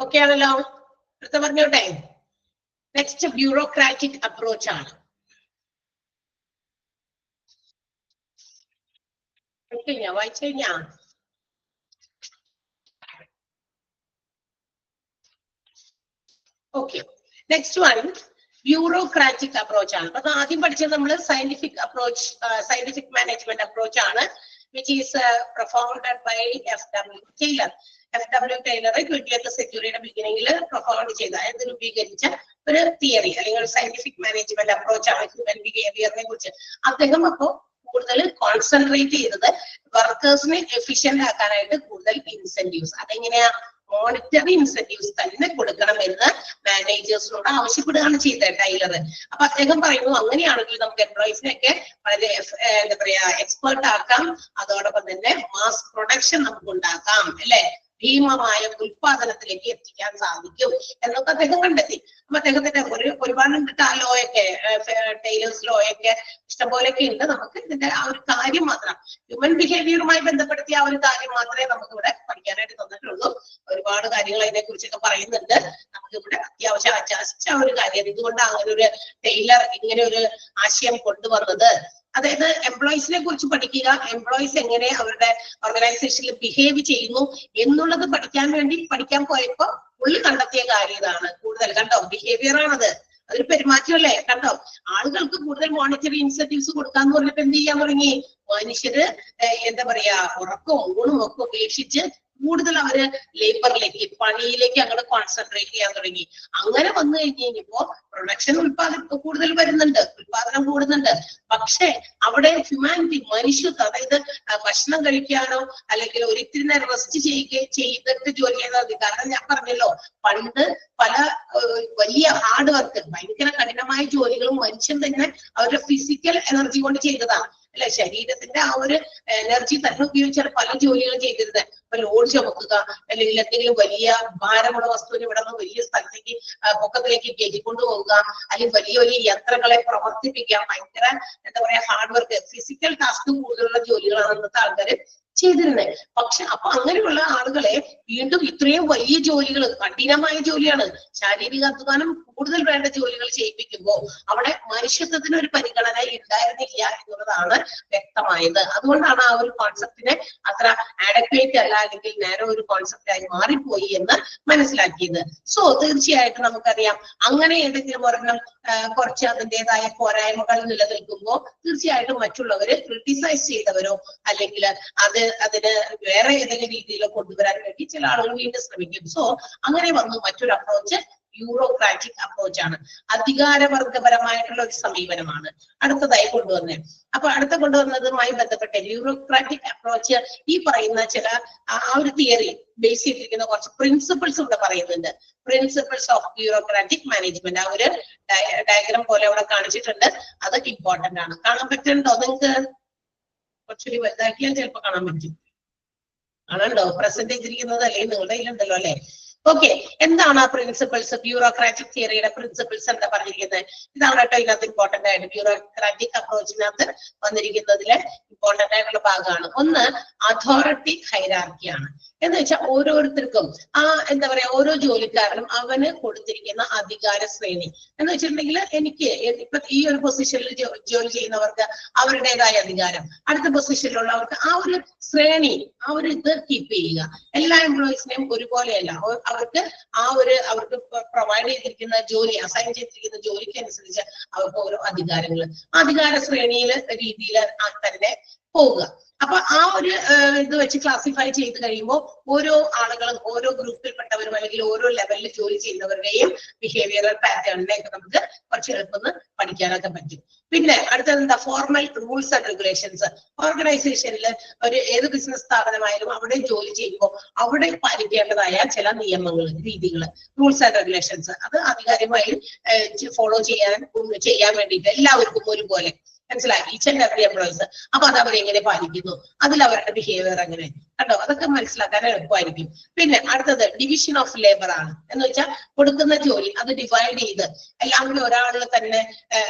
ഓക്കെ ആണല്ലോ? അടുത്ത പറഞ്ഞോട്ടെ. നെക്സ്റ്റ് ബ്യൂറോക്രാറ്റിക് അപ്രോച്ച് ആണ്. വായിച്ചു കഴിഞ്ഞാ? Okay, next one bureaucratic approach ആണ്. അപ്പൊ ആദ്യം പഠിച്ചത് നമ്മൾ scientific approach, scientific management approach ആണ്, which is propounded by F.W. Taylor. F.W. Taylor 20th സെഞ്ച്വറിയുടെ ബിഗിനിങ്ങിൽ പ്രൊഫൗണ്ട് ചെയ്ത, രൂപീകരിച്ച ഒരു തിയറി അല്ലെങ്കിൽ സയന്റിഫിക് മാനേജ്മെന്റ് അപ്രോച്ച് ആണ് ഹ്യൂമൻ ബിഹേവിയറിനെ കുറിച്ച്. അദ്ദേഹം അപ്പോ കൂടുതൽ കോൺസെൻട്രേറ്റ് ചെയ്തത് വർക്കേഴ്സിനെ എഫിഷ്യന്റ് ആക്കാനായിട്ട് കൂടുതൽ ഇൻസെന്റീവ്സ്, അതെങ്ങനെയാ മോണിറ്ററി ഇൻസെന്റീവ്സ് തന്നെ കൊടുക്കണമെന്ന് മാനേജേഴ്സിനോട് ആവശ്യപ്പെടുകയാണ് ചെയ്തത് ടൈലർ. അപ്പൊ അദ്ദേഹം പറയുന്നു, അങ്ങനെയാണെങ്കിൽ നമുക്ക് എംപ്ലോയീസിനെയൊക്കെ വളരെ എന്താ പറയാ എക്സ്പേർട്ട് ആക്കാം, അതോടൊപ്പം തന്നെ മാസ് പ്രൊഡക്ഷൻ നമുക്ക് ഉണ്ടാക്കാം, അല്ലെ, ഭീമമായ ഉൽപാദനത്തിലേക്ക് എത്തിക്കാൻ സാധിക്കും എന്നൊക്കെ അദ്ദേഹം കണ്ടെത്തി. അപ്പൊ അദ്ദേഹത്തിന്റെ ഒരുപാടുണ്ട് ആ ലോയൊക്കെ, ടൈലേഴ്സ് ലോയൊക്കെ ഇഷ്ടംപോലെയൊക്കെ ഉണ്ട്. നമുക്ക് ഇതിന്റെ ആ ഒരു കാര്യം മാത്രം, ഹ്യൂമൻ ബിഹേവിയറുമായി ബന്ധപ്പെടുത്തിയ ആ ഒരു കാര്യം മാത്രമേ നമുക്ക് ഇവിടെ പഠിക്കാനായിട്ട് തന്നിട്ടുള്ളൂ. ഒരുപാട് കാര്യങ്ങൾ അതിനെ കുറിച്ചൊക്കെ പറയുന്നുണ്ട്. നമുക്ക് ഇവിടെ അത്യാവശ്യം അജാസ്റ്റിച്ച ഒരു കാര്യം, എന്തുകൊണ്ടാണ് അങ്ങനെ ഒരു ടൈലർ ഇങ്ങനെ ഒരു ആശയം കൊണ്ടുവന്നത്. അതായത് എംപ്ലോയീസിനെ കുറിച്ച് പഠിക്കുക, എംപ്ലോയീസ് എങ്ങനെ അവരുടെ ഓർഗനൈസേഷനിൽ ബിഹേവ് ചെയ്യുന്നു എന്നുള്ളത് പഠിക്കാൻ പോയപ്പോ പുള്ളി കണ്ടെത്തിയ കാര്യം ഇതാണ്. കൂടുതൽ കണ്ടോ, ബിഹേവിയർ ആണത്, അതൊരു പെരുമാറ്റമല്ലേ. കണ്ടോ, ആളുകൾക്ക് കൂടുതൽ മോണിറ്ററി ഇൻസെന്റീവ്സ് കൊടുക്കാന്ന് പറഞ്ഞിട്ട് എന്ത് ചെയ്യാൻ തുടങ്ങി, മനുഷ്യര് എന്താ പറയാ ഉറക്കവും ഊണും ഒക്കെ ഉപേക്ഷിച്ച് കൂടുതൽ അവര് ലേബറിലേക്ക്, പണിയിലേക്ക് അങ്ങോട്ട് കോൺസെൻട്രേറ്റ് ചെയ്യാൻ തുടങ്ങി. അങ്ങനെ വന്നു കഴിഞ്ഞപ്പോ പ്രൊഡക്ഷൻ കൂടുതൽ വരുന്നുണ്ട്, ഉൽപാദനം കൂടുന്നുണ്ട്. പക്ഷെ അവിടെ ഹ്യൂമാനിറ്റി, മനുഷ്യത്വം, അതായത് ഭക്ഷണം കഴിക്കാനോ അല്ലെങ്കിൽ ഒരിത്തിരി നേരം റെസ്റ്റ് ചെയ്തിട്ട് ജോലി ചെയ്താൽ മതി. കാരണം ഞാൻ പറഞ്ഞല്ലോ, പണ്ട് പല വലിയ ഹാർഡ് വർക്ക്, ഭയങ്കര കഠിനമായ ജോലികളും മനുഷ്യൻ തന്നെ അവരുടെ ഫിസിക്കൽ എനർജി കൊണ്ട് ചെയ്തതാണ്, അല്ലെ, ശരീരത്തിന്റെ ആ ഒരു എനർജി തന്നെ ഉപയോഗിച്ചാണ് പല ജോലികളും ചെയ്തിരുന്നത്. ഇപ്പൊ ലോഡ് ചുമക്കുക, അല്ലെങ്കിൽ എന്തെങ്കിലും വലിയ ഭാരമുള്ള വസ്തുവിനെ ഇവിടെ നിന്ന് വലിയ സ്ഥലത്തേക്ക് പൊക്കത്തിലേക്ക് കയറ്റിക്കൊണ്ടു പോവുക, അല്ലെങ്കിൽ വലിയ വലിയ യന്ത്രങ്ങളെ പ്രവർത്തിപ്പിക്കുക, ഭയങ്കര എന്താ പറയാ ഹാർഡ് വർക്ക്, ഫിസിക്കൽ ടാസ്ക് കൂടുതലുള്ള ജോലികളാണ് ഇന്നത്തെ ആൾക്കാര് ചെയ്തിരുന്നത്. പക്ഷെ അപ്പൊ അങ്ങനെയുള്ള ആളുകളെ വീണ്ടും ഇത്രയും വലിയ ജോലികൾ, കഠിനമായ ജോലിയാണ്, ശാരീരിക അധ്വാനം കൂടുതൽ വേണ്ട ജോലികൾ ചെയ്യിപ്പിക്കുമ്പോൾ അവിടെ മനുഷ്യത്വത്തിന് ഒരു പരിഗണന ഉണ്ടായിരുന്നില്ല എന്നുള്ളതാണ് വ്യക്തമായത്. അതുകൊണ്ടാണ് ആ ഒരു കോൺസെപ്റ്റിനെ അത്ര ആഡക്വേറ്റ് അല്ല, അല്ലെങ്കിൽ നേരെ ഒരു കോൺസെപ്റ്റായി മാറിപ്പോയി എന്ന് മനസ്സിലാക്കിയത്. സോ തീർച്ചയായിട്ടും നമുക്കറിയാം, അങ്ങനെ ഏതെങ്കിലും ഒരെണ്ണം കുറച്ച് അതിൻ്റെതായ പോരായ്മകൾ നിലനിൽക്കുമ്പോൾ തീർച്ചയായിട്ടും മറ്റുള്ളവര് ക്രിട്ടിസൈസ് ചെയ്തവരോ അല്ലെങ്കിൽ അതിന് വേറെ ഏതെങ്കിലും രീതിയിലോ കൊണ്ടുവരാൻ വേണ്ടി ചില ആളുകൾ വീണ്ടും ശ്രമിക്കും. സോ അങ്ങനെ വന്നു മറ്റൊരു അപ്രോച്ച് ബ്യൂറോക്രാറ്റിക് അപ്രോച്ച് ആണ്, അധികാരവർഗപരമായിട്ടുള്ള ഒരു സമീപനമാണ് അടുത്തതായി കൊണ്ടുവന്നത്. അപ്പൊ കൊണ്ടുവന്നതുമായി ബന്ധപ്പെട്ട് ബ്യൂറോക്രാറ്റിക് അപ്രോച്ച് ഈ പറയുന്ന ചില ആ ഒരു തിയറി ബേസ് ചെയ്തിരിക്കുന്ന കുറച്ച് പ്രിൻസിപ്പിൾസ് ഇവിടെ പറയുന്നുണ്ട്. പ്രിൻസിപ്പിൾസ് ഓഫ് ബ്യൂറോക്രാറ്റിക് മാനേജ്മെന്റ് ആ ഒരു ഡയഗ്രാം പോലെ ഇവിടെ കാണിച്ചിട്ടുണ്ട്. അത് ഇമ്പോർട്ടന്റ് ആണ്. കാണാൻ പറ്റുന്നുണ്ടോ നിങ്ങൾക്ക്? കുറച്ചുകൂടി വലുതാക്കിയാൽ ചിലപ്പോൾ കാണാൻ പറ്റും. കാണണ്ടോ? പ്രസന്റ് ചെയ്തിരിക്കുന്നത് അല്ലെങ്കിൽ നിങ്ങളുടെ കയ്യിലുണ്ടല്ലോ അല്ലെ? ഓക്കെ, എന്താണ് ആ പ്രിൻസിപ്പിൾസ്? ബ്യൂറോക്രാറ്റിക് തിയറിയുടെ പ്രിൻസിപ്പിൾസ് എന്താ പറഞ്ഞിരിക്കുന്നത്? ഇതാണ് കേട്ടോ ഇതിനകത്ത് ഇമ്പോർട്ടന്റ് ആയിട്ട്, ബ്യൂറോക്രാറ്റിക് അപ്രോച്ചിനകത്ത് വന്നിരിക്കുന്നതിലെ ഇമ്പോർട്ടന്റ് ആയിട്ടുള്ള ഭാഗമാണ്. ഒന്ന്, അതോറിറ്റി ഹൈറാർക്കിയാണ്. എന്ന് വെച്ചാൽ ഓരോരുത്തർക്കും എന്താ പറയാ, ഓരോ ജോലിക്കാരനും അവന് കൊടുത്തിരിക്കുന്ന അധികാര ശ്രേണി എന്ന് വെച്ചിട്ടുണ്ടെങ്കിൽ, എനിക്ക് ഇപ്പൊ ഈ ഒരു പൊസിഷനിൽ ജോലി ചെയ്യുന്നവർക്ക് അവരുടേതായ അധികാരം, അടുത്ത പൊസിഷനിലുള്ളവർക്ക് ആ ഒരു ശ്രേണി, ആ ഒരു ഇത് കീപ്പ് ചെയ്യുക. എല്ലാ എംപ്ലോയീസിനെയും ഒരുപോലെയല്ല, അവർക്ക് പ്രൊവൈഡ് ചെയ്തിരിക്കുന്ന ജോലി, അസൈൻ ചെയ്തിരിക്കുന്ന ജോലിക്ക് അനുസരിച്ച് അവർക്ക് ഓരോ അധികാരങ്ങൾ, അധികാര ശ്രേണിയിൽ രീതിയിൽ തന്നെ പോവുക. അപ്പൊ ആ ഒരു ഇത് വെച്ച് ക്ലാസിഫൈ ചെയ്ത് കഴിയുമ്പോൾ ഓരോ ആളുകളും, ഓരോ ഗ്രൂപ്പിൽപ്പെട്ടവരും അല്ലെങ്കിൽ ഓരോ ലെവലിൽ ജോലി ചെയ്യുന്നവരുടെയും ബിഹേവിയറൽ പാറ്റേണിനെയൊക്കെ നമുക്ക് കുറച്ച് എളുപ്പം പഠിക്കാനൊക്കെ പറ്റും. പിന്നെ അടുത്തത് എന്താ? Formal rules and regulations. ഓർഗനൈസേഷനിൽ ഏത് ബിസിനസ് സ്ഥാപനമായാലും അവിടെ ജോലി ചെയ്യുമ്പോൾ അവിടെ പാലിക്കേണ്ടതായ ചില നിയമങ്ങൾ, രീതികൾ, റൂൾസ് ആൻഡ് റെഗുലേഷൻസ്, അത് ആധികാരികമായി ഫോളോ ചെയ്യാൻ വേണ്ടിയിട്ട് എല്ലാവർക്കും ഒരുപോലെ മനസ്സിലായി, ഈച്ച് ആൻഡ് എവറി എംപ്ലോയീസ്. അപ്പൊ അത് അവരെങ്ങനെ പാലിക്കുന്നു, അതിൽ അവരുടെ ബിഹേവിയർ എങ്ങനെ, കണ്ടോ, അതൊക്കെ മനസ്സിലാക്കാൻ എളുപ്പമായിരിക്കും. പിന്നെ അടുത്തത് ഡിവിഷൻ ഓഫ് ലേബർ ആണ്. എന്ന് വെച്ചാൽ കൊടുക്കുന്ന ജോലി അത് ഡിവൈഡ് ചെയ്ത് എല്ലാവരും ഒരാളിൽ തന്നെ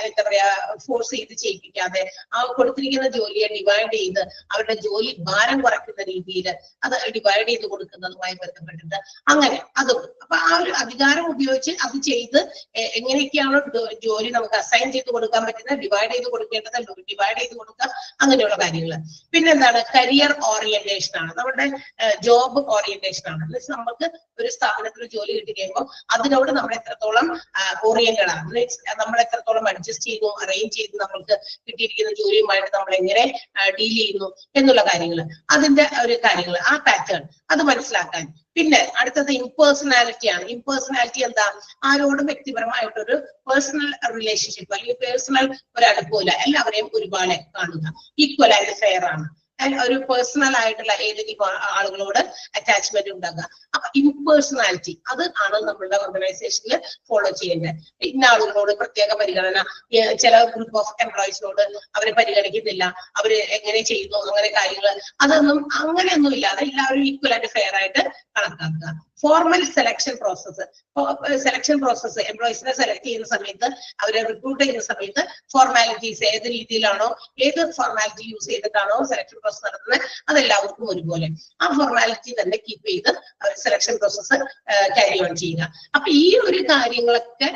എന്താ പറയാ ഫോഴ്സ് ചെയ്ത് ചെയ്യിപ്പിക്കാതെ ആ കൊടുത്തിരിക്കുന്ന ജോലിയെ ഡിവൈഡ് ചെയ്ത് അവരുടെ ജോലി ഭാരം കുറയ്ക്കുന്ന രീതിയിൽ അത് ഡിവൈഡ് ചെയ്ത് കൊടുക്കുന്നതുമായി ബന്ധപ്പെട്ടിട്ട് അങ്ങനെ അതും അപ്പൊ ആ ഒരു അധികാരം ഉപയോഗിച്ച് അത് ചെയ്ത് എങ്ങനെയൊക്കെയാണോ ജോലി നമുക്ക് അസൈൻ ചെയ്ത് കൊടുക്കാൻ പറ്റുന്നത്, ഡിവൈഡ് ചെയ്ത് കൊടുക്കേണ്ടത് ഡിവൈഡ് ചെയ്ത് കൊടുക്കുക, അങ്ങനെയുള്ള കാര്യങ്ങൾ. പിന്നെ എന്താണ് കരിയർ ഓറിയന്റേഷൻ ആണ്, നമ്മുടെ ജോബ് ഓറിയന്റേഷൻ ആണ്. എന്ന് വെച്ചാൽ നമുക്ക് ഒരു സ്ഥാപനത്തിൽ ജോലി കിട്ടി കഴിയുമ്പോൾ അതിനോട് നമ്മൾ എത്രത്തോളം ഓറിയന്റഡ് ആണ്, നമ്മൾ എത്രത്തോളം അഡ്ജസ്റ്റ് ചെയ്തു അറേഞ്ച് ചെയ്ത് നമ്മൾക്ക് കിട്ടിയിരിക്കുന്ന ജോലിയുമായിട്ട് നമ്മൾ എങ്ങനെ ഡീൽ ചെയ്യുന്നു എന്നുള്ള കാര്യങ്ങൾ, അതിന്റെ ഒരു കാര്യങ്ങൾ, ആ പാറ്റേൺ അത് മനസ്സിലാക്കാൻ. പിന്നെ അടുത്തത് ഇംപേഴ്സണാലിറ്റി ആണ്. ഇംപേഴ്സണാലിറ്റി എന്താ, ആരോടും വ്യക്തിപരമായിട്ടൊരു പേഴ്സണൽ റിലേഷൻഷിപ്പ് അല്ലെങ്കിൽ പേഴ്സണൽ ഒരു അടുപ്പമില്ല, എല്ലാവരെയും ഒരുപോലെ കാണുക, ഈക്വൽ ആൻഡ് ഫെയർ ആണ്. ഒരു പേഴ്സണൽ ആയിട്ടുള്ള ഏതെങ്കിലും ആളുകളോട് അറ്റാച്ച്മെന്റ് ഉണ്ടാകുക. അപ്പൊ ഇംപേഴ്സണാലിറ്റി അത് ആണ് നമ്മളുടെ ഓർഗനൈസേഷനിൽ ഫോളോ ചെയ്യേണ്ടത്. ഇന്ന ആളുകളോട് പ്രത്യേക പരിഗണന, ചില ഗ്രൂപ്പ് ഓഫ് എംപ്ലോയീസിനോട് അവരെ പരിഗണിക്കുന്നില്ല, അവര് എങ്ങനെ ചെയ്യുന്നു അങ്ങനെ കാര്യങ്ങൾ, അതൊന്നും അങ്ങനെയൊന്നും ഇല്ലാതെ എല്ലാവരും ഈക്വൽ ആയിട്ട് ഫെയർ ആയിട്ട് കണക്കാക്കുക. Formal selection process, selection process എംപ്ലോയീസിനെ സെലക്ട് ചെയ്യുന്ന സമയത്ത്, അവരെ റിക്രൂട്ട് ചെയ്യുന്ന സമയത്ത് ഫോർമാലിറ്റീസ് ഏത് രീതിയിലാണോ ഏത് ഫോർമാലിറ്റി യൂസ് ചെയ്തിട്ടാണോ സെലക്ഷൻ പ്രോസസ് നടത്തുന്നത് അതെല്ലാവർക്കും ഒരുപോലെ ആ ഫോർമാലിറ്റി തന്നെ കീപ്പ് ചെയ്ത് അവർ സെലക്ഷൻ പ്രോസസ്സ് ക്യാരി ഓൺ ചെയ്യുക. അപ്പൊ ഈ ഒരു കാര്യങ്ങളൊക്കെ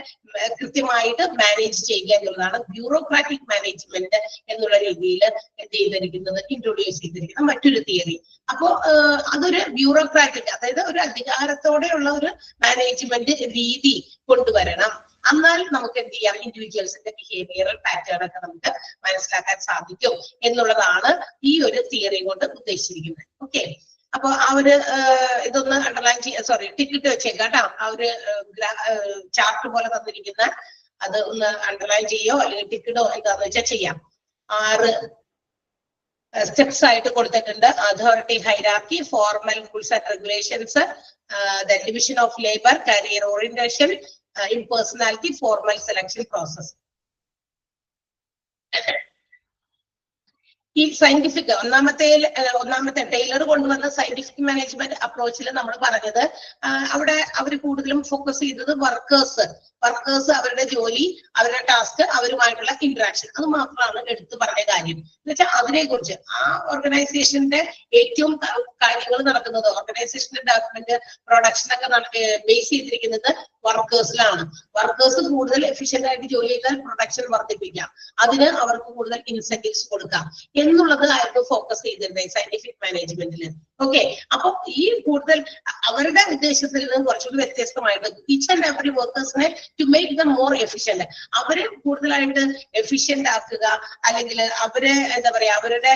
കൃത്യമായിട്ട് മാനേജ് ചെയ്യുക എന്നുള്ളതാണ് ബ്യൂറോക്രാറ്റിക് മാനേജ്മെന്റ് എന്നുള്ള രീതിയിൽ എന്ത് ചെയ്തിരിക്കുന്നത്, ഇൻട്രൊഡ്യൂസ് ചെയ്തിരിക്കുന്ന മറ്റൊരു തിയറി. അപ്പോ അതൊരു ബ്യൂറോക്രാറ്റിക്, അതായത് ഒരു അധികാരത്തോടെയുള്ള ഒരു മാനേജ്മെന്റ് രീതി കൊണ്ടുവരണം. എന്നാൽ നമുക്ക് എന്ത് ചെയ്യാം, ഇൻഡിവിജ്വൽസിന്റെ ബിഹേവിയറൽ പാറ്റേൺ ഒക്കെ നമുക്ക് മനസ്സിലാക്കാൻ സാധിക്കും എന്നുള്ളതാണ് ഈ ഒരു തിയറി കൊണ്ട് ഉദ്ദേശിച്ചിരിക്കുന്നത്. ഓക്കെ, അപ്പൊ ആ ഒരു ഇതൊന്ന് അണ്ടർലൈൻ ചെയ്യാൻ, സോറി ടിക്കറ്റ് വെച്ചേക്കാം കേട്ടോ. ആ ഒരു ചാർട്ട് പോലെ തന്നിരിക്കുന്ന അത് ഒന്ന് അണ്ടർലൈൻ ചെയ്യോ അല്ലെങ്കിൽ ടിക്കറ്റോ എന്താന്ന് വെച്ചാൽ ചെയ്യാം. 6 സ്റ്റെപ്സ് ആയിട്ട് കൊടുത്തിട്ടുണ്ട്. Authority hierarchy, formal rules and regulations, the division of labour, career orientation, impersonality, formal selection process. ഈ സയന്റിഫിക് ഒന്നാമത്തെ ടൈലർ കൊണ്ടുവന്ന സയന്റിഫിക് മാനേജ്മെന്റ് അപ്രോച്ചിൽ നമ്മൾ പറഞ്ഞത് അവിടെ അവർ കൂടുതലും ഫോക്കസ് ചെയ്തത് വർക്കേഴ്സ് അവരുടെ ജോലി, അവരുടെ ടാസ്ക്, അവരുമായിട്ടുള്ള ഇന്ററാക്ഷൻ, അത് മാത്രമാണ് എടുത്തു പറഞ്ഞ കാര്യം. എന്ന് വെച്ചാൽ അതിനെ കുറിച്ച് ആ ഓർഗനൈസേഷന്റെ ഏറ്റവും കാര്യങ്ങൾ നടക്കുന്നത്, ഓർഗനൈസേഷന്റെ ഡെവലപ്മെന്റ് പ്രൊഡക്ഷൻ ഒക്കെ ബേസ് ചെയ്തിരിക്കുന്നത് വർക്കേഴ്സിലാണ്. വർക്കേഴ്സ് കൂടുതൽ എഫിഷ്യന്റ് ആയിട്ട് ജോലി ചെയ്താൽ പ്രൊഡക്ഷൻ വർദ്ധിപ്പിക്കാം, അതിന് അവർക്ക് കൂടുതൽ ഇൻസെന്റീവ്സ് കൊടുക്കാം എന്നുള്ളത് ആയിരുന്നു ഫോക്കസ് ചെയ്തിരുന്നത് സയന്റിഫിക് മാനേജ്മെന്റിൽ. ഓക്കെ, അപ്പൊ ഈ കൂടുതൽ അവരുടെ ഉദ്ദേശത്തിൽ നിന്ന് കുറച്ചുകൂടി വ്യത്യസ്തമായിട്ട് ഈച്ച് ആൻഡ് എവറി വർക്കേഴ്സിനെ to make them more efficient, അവരെ കൂടുതലായിട്ട് എഫിഷ്യന്റ് ആക്കുക, അല്ലെങ്കിൽ അവരെ എന്താ പറയാ അവരുടെ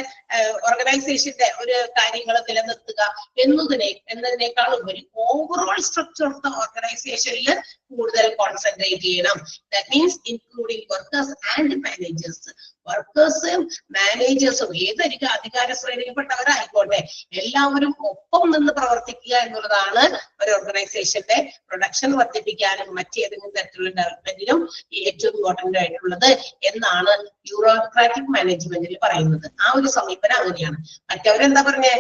ഓർഗനൈസേഷന്റെ ഒരു കാര്യങ്ങൾ നിലനിർത്തുക എന്നതിനേക്കാൾ ഉപരി ഓവറോൾ സ്ട്രക്ചർ ഓഫ് ദ ഓർഗനൈസേഷനിൽ കൂടുതൽ കോൺസെൻട്രേറ്റ് ചെയ്യണം. That means including workers and managers. വർക്കേഴ്സും മാനേജേഴ്സും ഏതൊരു അധികാര ശ്രേണിയിൽപ്പെട്ടവരായിക്കോട്ടെ എല്ലാവരും ഒപ്പം നിന്ന് പ്രവർത്തിക്കുക എന്നുള്ളതാണ് ഒരു ഓർഗനൈസേഷന്റെ പ്രൊഡക്ഷൻ വർദ്ധിപ്പിക്കാനും മറ്റേതെങ്കിലും തരത്തിലുള്ള ഡെവലപ്മെന്റിനും ഏറ്റവും ഇമ്പോർട്ടന്റ് ആയിട്ടുള്ളത് എന്നാണ് ബ്യൂറോക്രാറ്റിക് മാനേജ്മെന്റിൽ പറയുന്നത്. ആ ഒരു സമീപനം അങ്ങനെയാണ്. മറ്റവരെന്താ പറഞ്ഞേ,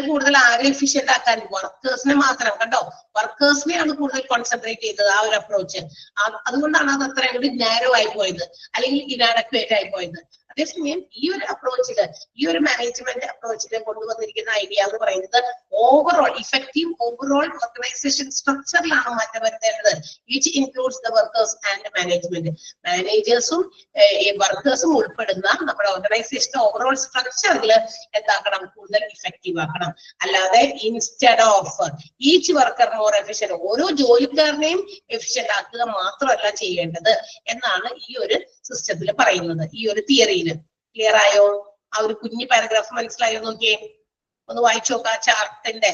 കൂടുതൽ ആരെ എഫിഷ്യന്റ് ആക്കാൻ, വർക്കേഴ്സിനെ മാത്രം, കണ്ടോ, വർക്കേഴ്സിനെയാണ് കൂടുതൽ കോൺസെൻട്രേറ്റ് ചെയ്തത് ആ ഒരു അപ്രോച്ച്. അതുകൊണ്ടാണ് അത് അത്രയും കൂടി നാരോ ആയി പോയത്, അല്ലെങ്കിൽ ഇനാഡക്വേറ്റ് ആയി പോയത്. അതേസമയം ഈ ഒരു അപ്രോച്ചില്, ഈ ഒരു മാനേജ്മെന്റ് അപ്രോച്ചില് കൊണ്ടുവന്നിരിക്കുന്ന ഐഡിയ എന്ന് പറയുന്നത് ഓവറോൾ ഇഫക്റ്റീവ് ഓവറോൾ ഓർഗനൈസേഷൻ സ്ട്രക്ചറിലാണ് മാറ്റം വരുത്തേണ്ടത്. Which includes the workers and management. മാനേജേഴ്സും വർക്കേഴ്സും ഉൾപ്പെടുന്ന നമ്മുടെ ഓർഗനൈസേഷന്റെ ഓവറോൾ സ്ട്രക്ചറിൽ എന്താക്കണം, കൂടുതൽ ഇഫക്റ്റീവ് ആക്കണം. അല്ലാതെ instead of each worker more efficient, ഓരോ ജോലിക്കാരനെയും എഫിഷ്യന്റ് ആക്കുക മാത്രമല്ല ചെയ്യേണ്ടത് എന്നാണ് ഈ ഒരു സിസ്റ്റത്തിൽ പറയുന്നത്, ഈ ഒരു തിയറിയിൽ. ക്ലിയർ ആയോ? ആ ഒരു കുഞ്ഞു പാരഗ്രാഫ് മനസ്സിലായോ? നോക്കിയേ, ഒന്ന് വായിച്ചു നോക്കാം. ആ ചാർട്ടിന്റെ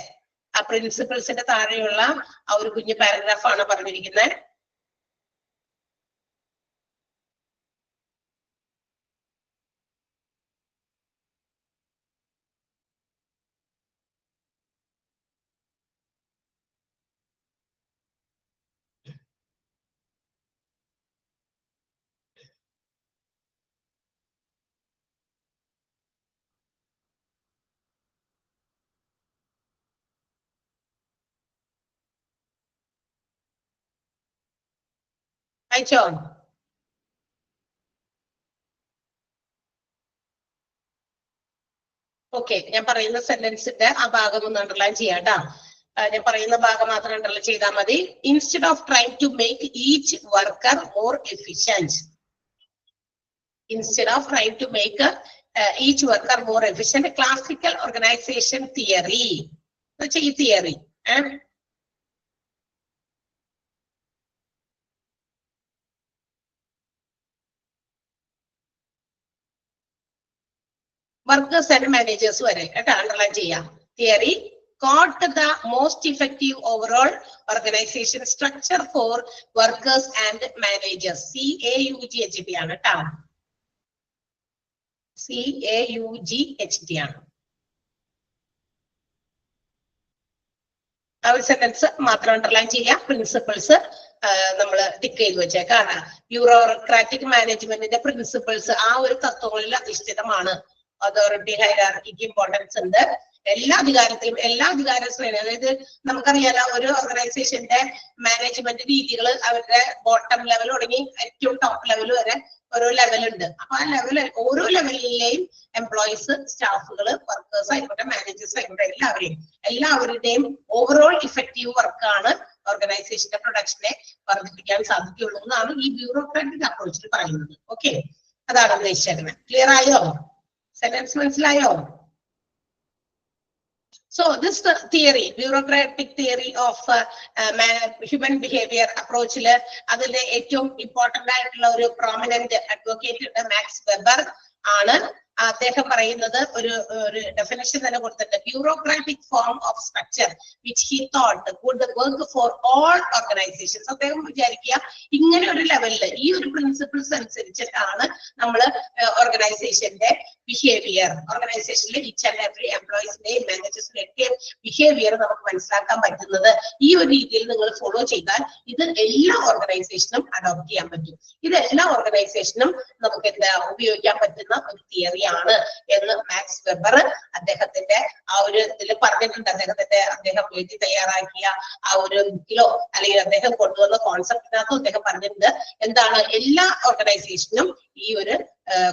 ആ പ്രിൻസിപ്പിൾസിന്റെ താഴെയുള്ള ആ ഒരു കുഞ്ഞു പാരഗ്രാഫാണ് പറഞ്ഞിരിക്കുന്നത്. അയച്ചോ? ഓക്കെ, ഞാൻ പറയുന്ന സെന്റൻസിന്റെ ആ ഭാഗം ഒന്ന് അണ്ടർലൈൻ ചെയ്യാട്ടാ. ഞാൻ പറയുന്ന ഭാഗം മാത്രം അണ്ടർലൈൻ ചെയ്താൽ മതി. Instead of trying to make each worker more efficient. Instead of trying to make each worker more efficient, classical organization theory. That's a theory. Workers and managers were underline theory got the most effective overall organization structure for workers and managers. CAUGHT ആണ് ട്ടാ. CAUGHT ആണ്. ആ ഒരു സെന്റൻസ് മാത്രം അണ്ടർലൈൻ ചെയ്യാം. പ്രിൻസിപ്പിൾസ് നമ്മൾ ടിക്ക് ചെയ്ത് വെച്ചേക്കാം. ബ്യൂറോക്രാറ്റിക് മാനേജ്മെന്റിന്റെ പ്രിൻസിപ്പിൾസ് ആ ഒരു തത്വങ്ങളിൽ അധിഷ്ഠിതമാണ്. അതോറിറ്റി ഹൈറാർക്കിക്ക് ഇമ്പോർട്ടൻസ് ഉണ്ട്. എല്ലാ അധികാരത്തിലും എല്ലാ അധികാര ശ്രേണി, അതായത് നമുക്കറിയാലോ ഒരു ഓർഗനൈസേഷന്റെ മാനേജ്മെന്റ് രീതികൾ അവരുടെ ബോട്ടം ലെവൽ തുടങ്ങി ഏറ്റവും ടോപ്പ് ലെവൽ വരെ ഓരോ ലെവലുണ്ട്. അപ്പൊ ആ ഓരോ ലെവലിലെയും എംപ്ലോയീസ്, സ്റ്റാഫുകൾ, വർക്കേഴ്സ് ആയിക്കോട്ടെ, മാനേജേഴ്സ് ആയിക്കോട്ടെ, എല്ലാവരുടെയും ഓവറോൾ ഇഫക്റ്റീവ് വർക്കാണ് ഓർഗനൈസേഷന്റെ പ്രൊഡക്ഷനെ വർദ്ധിപ്പിക്കാൻ സാധിക്കുള്ളൂ എന്നാണ് ഈ ബ്യൂറോക്രാറ്റിക് അപ്രോച്ചിൽ പറയുന്നത്. ഓക്കെ, അതാണ് ഉദ്ദേശിച്ചത്. ക്ലിയർ ആയോ? സെന്റൻസ് മനസ്സിലായോ? So this theory, bureaucratic theory of human behavior approach ല് അതിലെ ഏറ്റവും ഇമ്പോർട്ടന്റ് ആയിട്ടുള്ള ഒരു പ്രോമിനന്റ് അഡ്വക്കേറ്റ് മാക്സ് വെബർ ആണ്. അദ്ദേഹം പറയുന്നത് ഒരു ഡെഫിനേഷൻ തന്നെ കൊടുത്തിട്ട് bureaucratic form of structure which he thought would work for all organisations. അദ്ദേഹം വിചാരിക്കുക ഇങ്ങനെ ഒരു ലെവലില് ഈ ഒരു പ്രിൻസിപ്പിൾസ് അനുസരിച്ചിട്ടാണ് നമ്മൾ ഓർഗനൈസേഷന്റെ ബിഹേവിയർ, ഓർഗനൈസേഷനിലെ ഈച്ച് ആൻഡ് എവറി എംപ്ലോയീസിന്റെയും മാനേജേഴ്സിന്റെയും ഒക്കെ ബിഹേവിയർ നമുക്ക് മനസ്സിലാക്കാൻ പറ്റുന്നത്. ഈ ഒരു രീതിയിൽ നിങ്ങൾ ഫോളോ ചെയ്താൽ ഇത് എല്ലാ ഓർഗനൈസേഷനും അഡോപ്റ്റ് ചെയ്യാൻ പറ്റും. ഇത് എല്ലാ ഓർഗനൈസേഷനും നമുക്ക് എന്താ ഉപയോഗിക്കാൻ പറ്റുന്ന ഒരു തിയറിയാണ് എന്ന് മാക്സ് വെബർ അദ്ദേഹത്തിന്റെ ആ ഒരു ഇതിൽ പറഞ്ഞിട്ടുണ്ട്. അദ്ദേഹം എഴുതി തയ്യാറാക്കിയ ആ ഒരു ബുക്കിലോ അല്ലെങ്കിൽ അദ്ദേഹം കൊണ്ടുവന്ന കോൺസെപ്റ്റിനകത്തോ അദ്ദേഹം പറഞ്ഞിട്ടുണ്ട് എന്താണ് എല്ലാ ഓർഗനൈസേഷനും ഈ ഒരു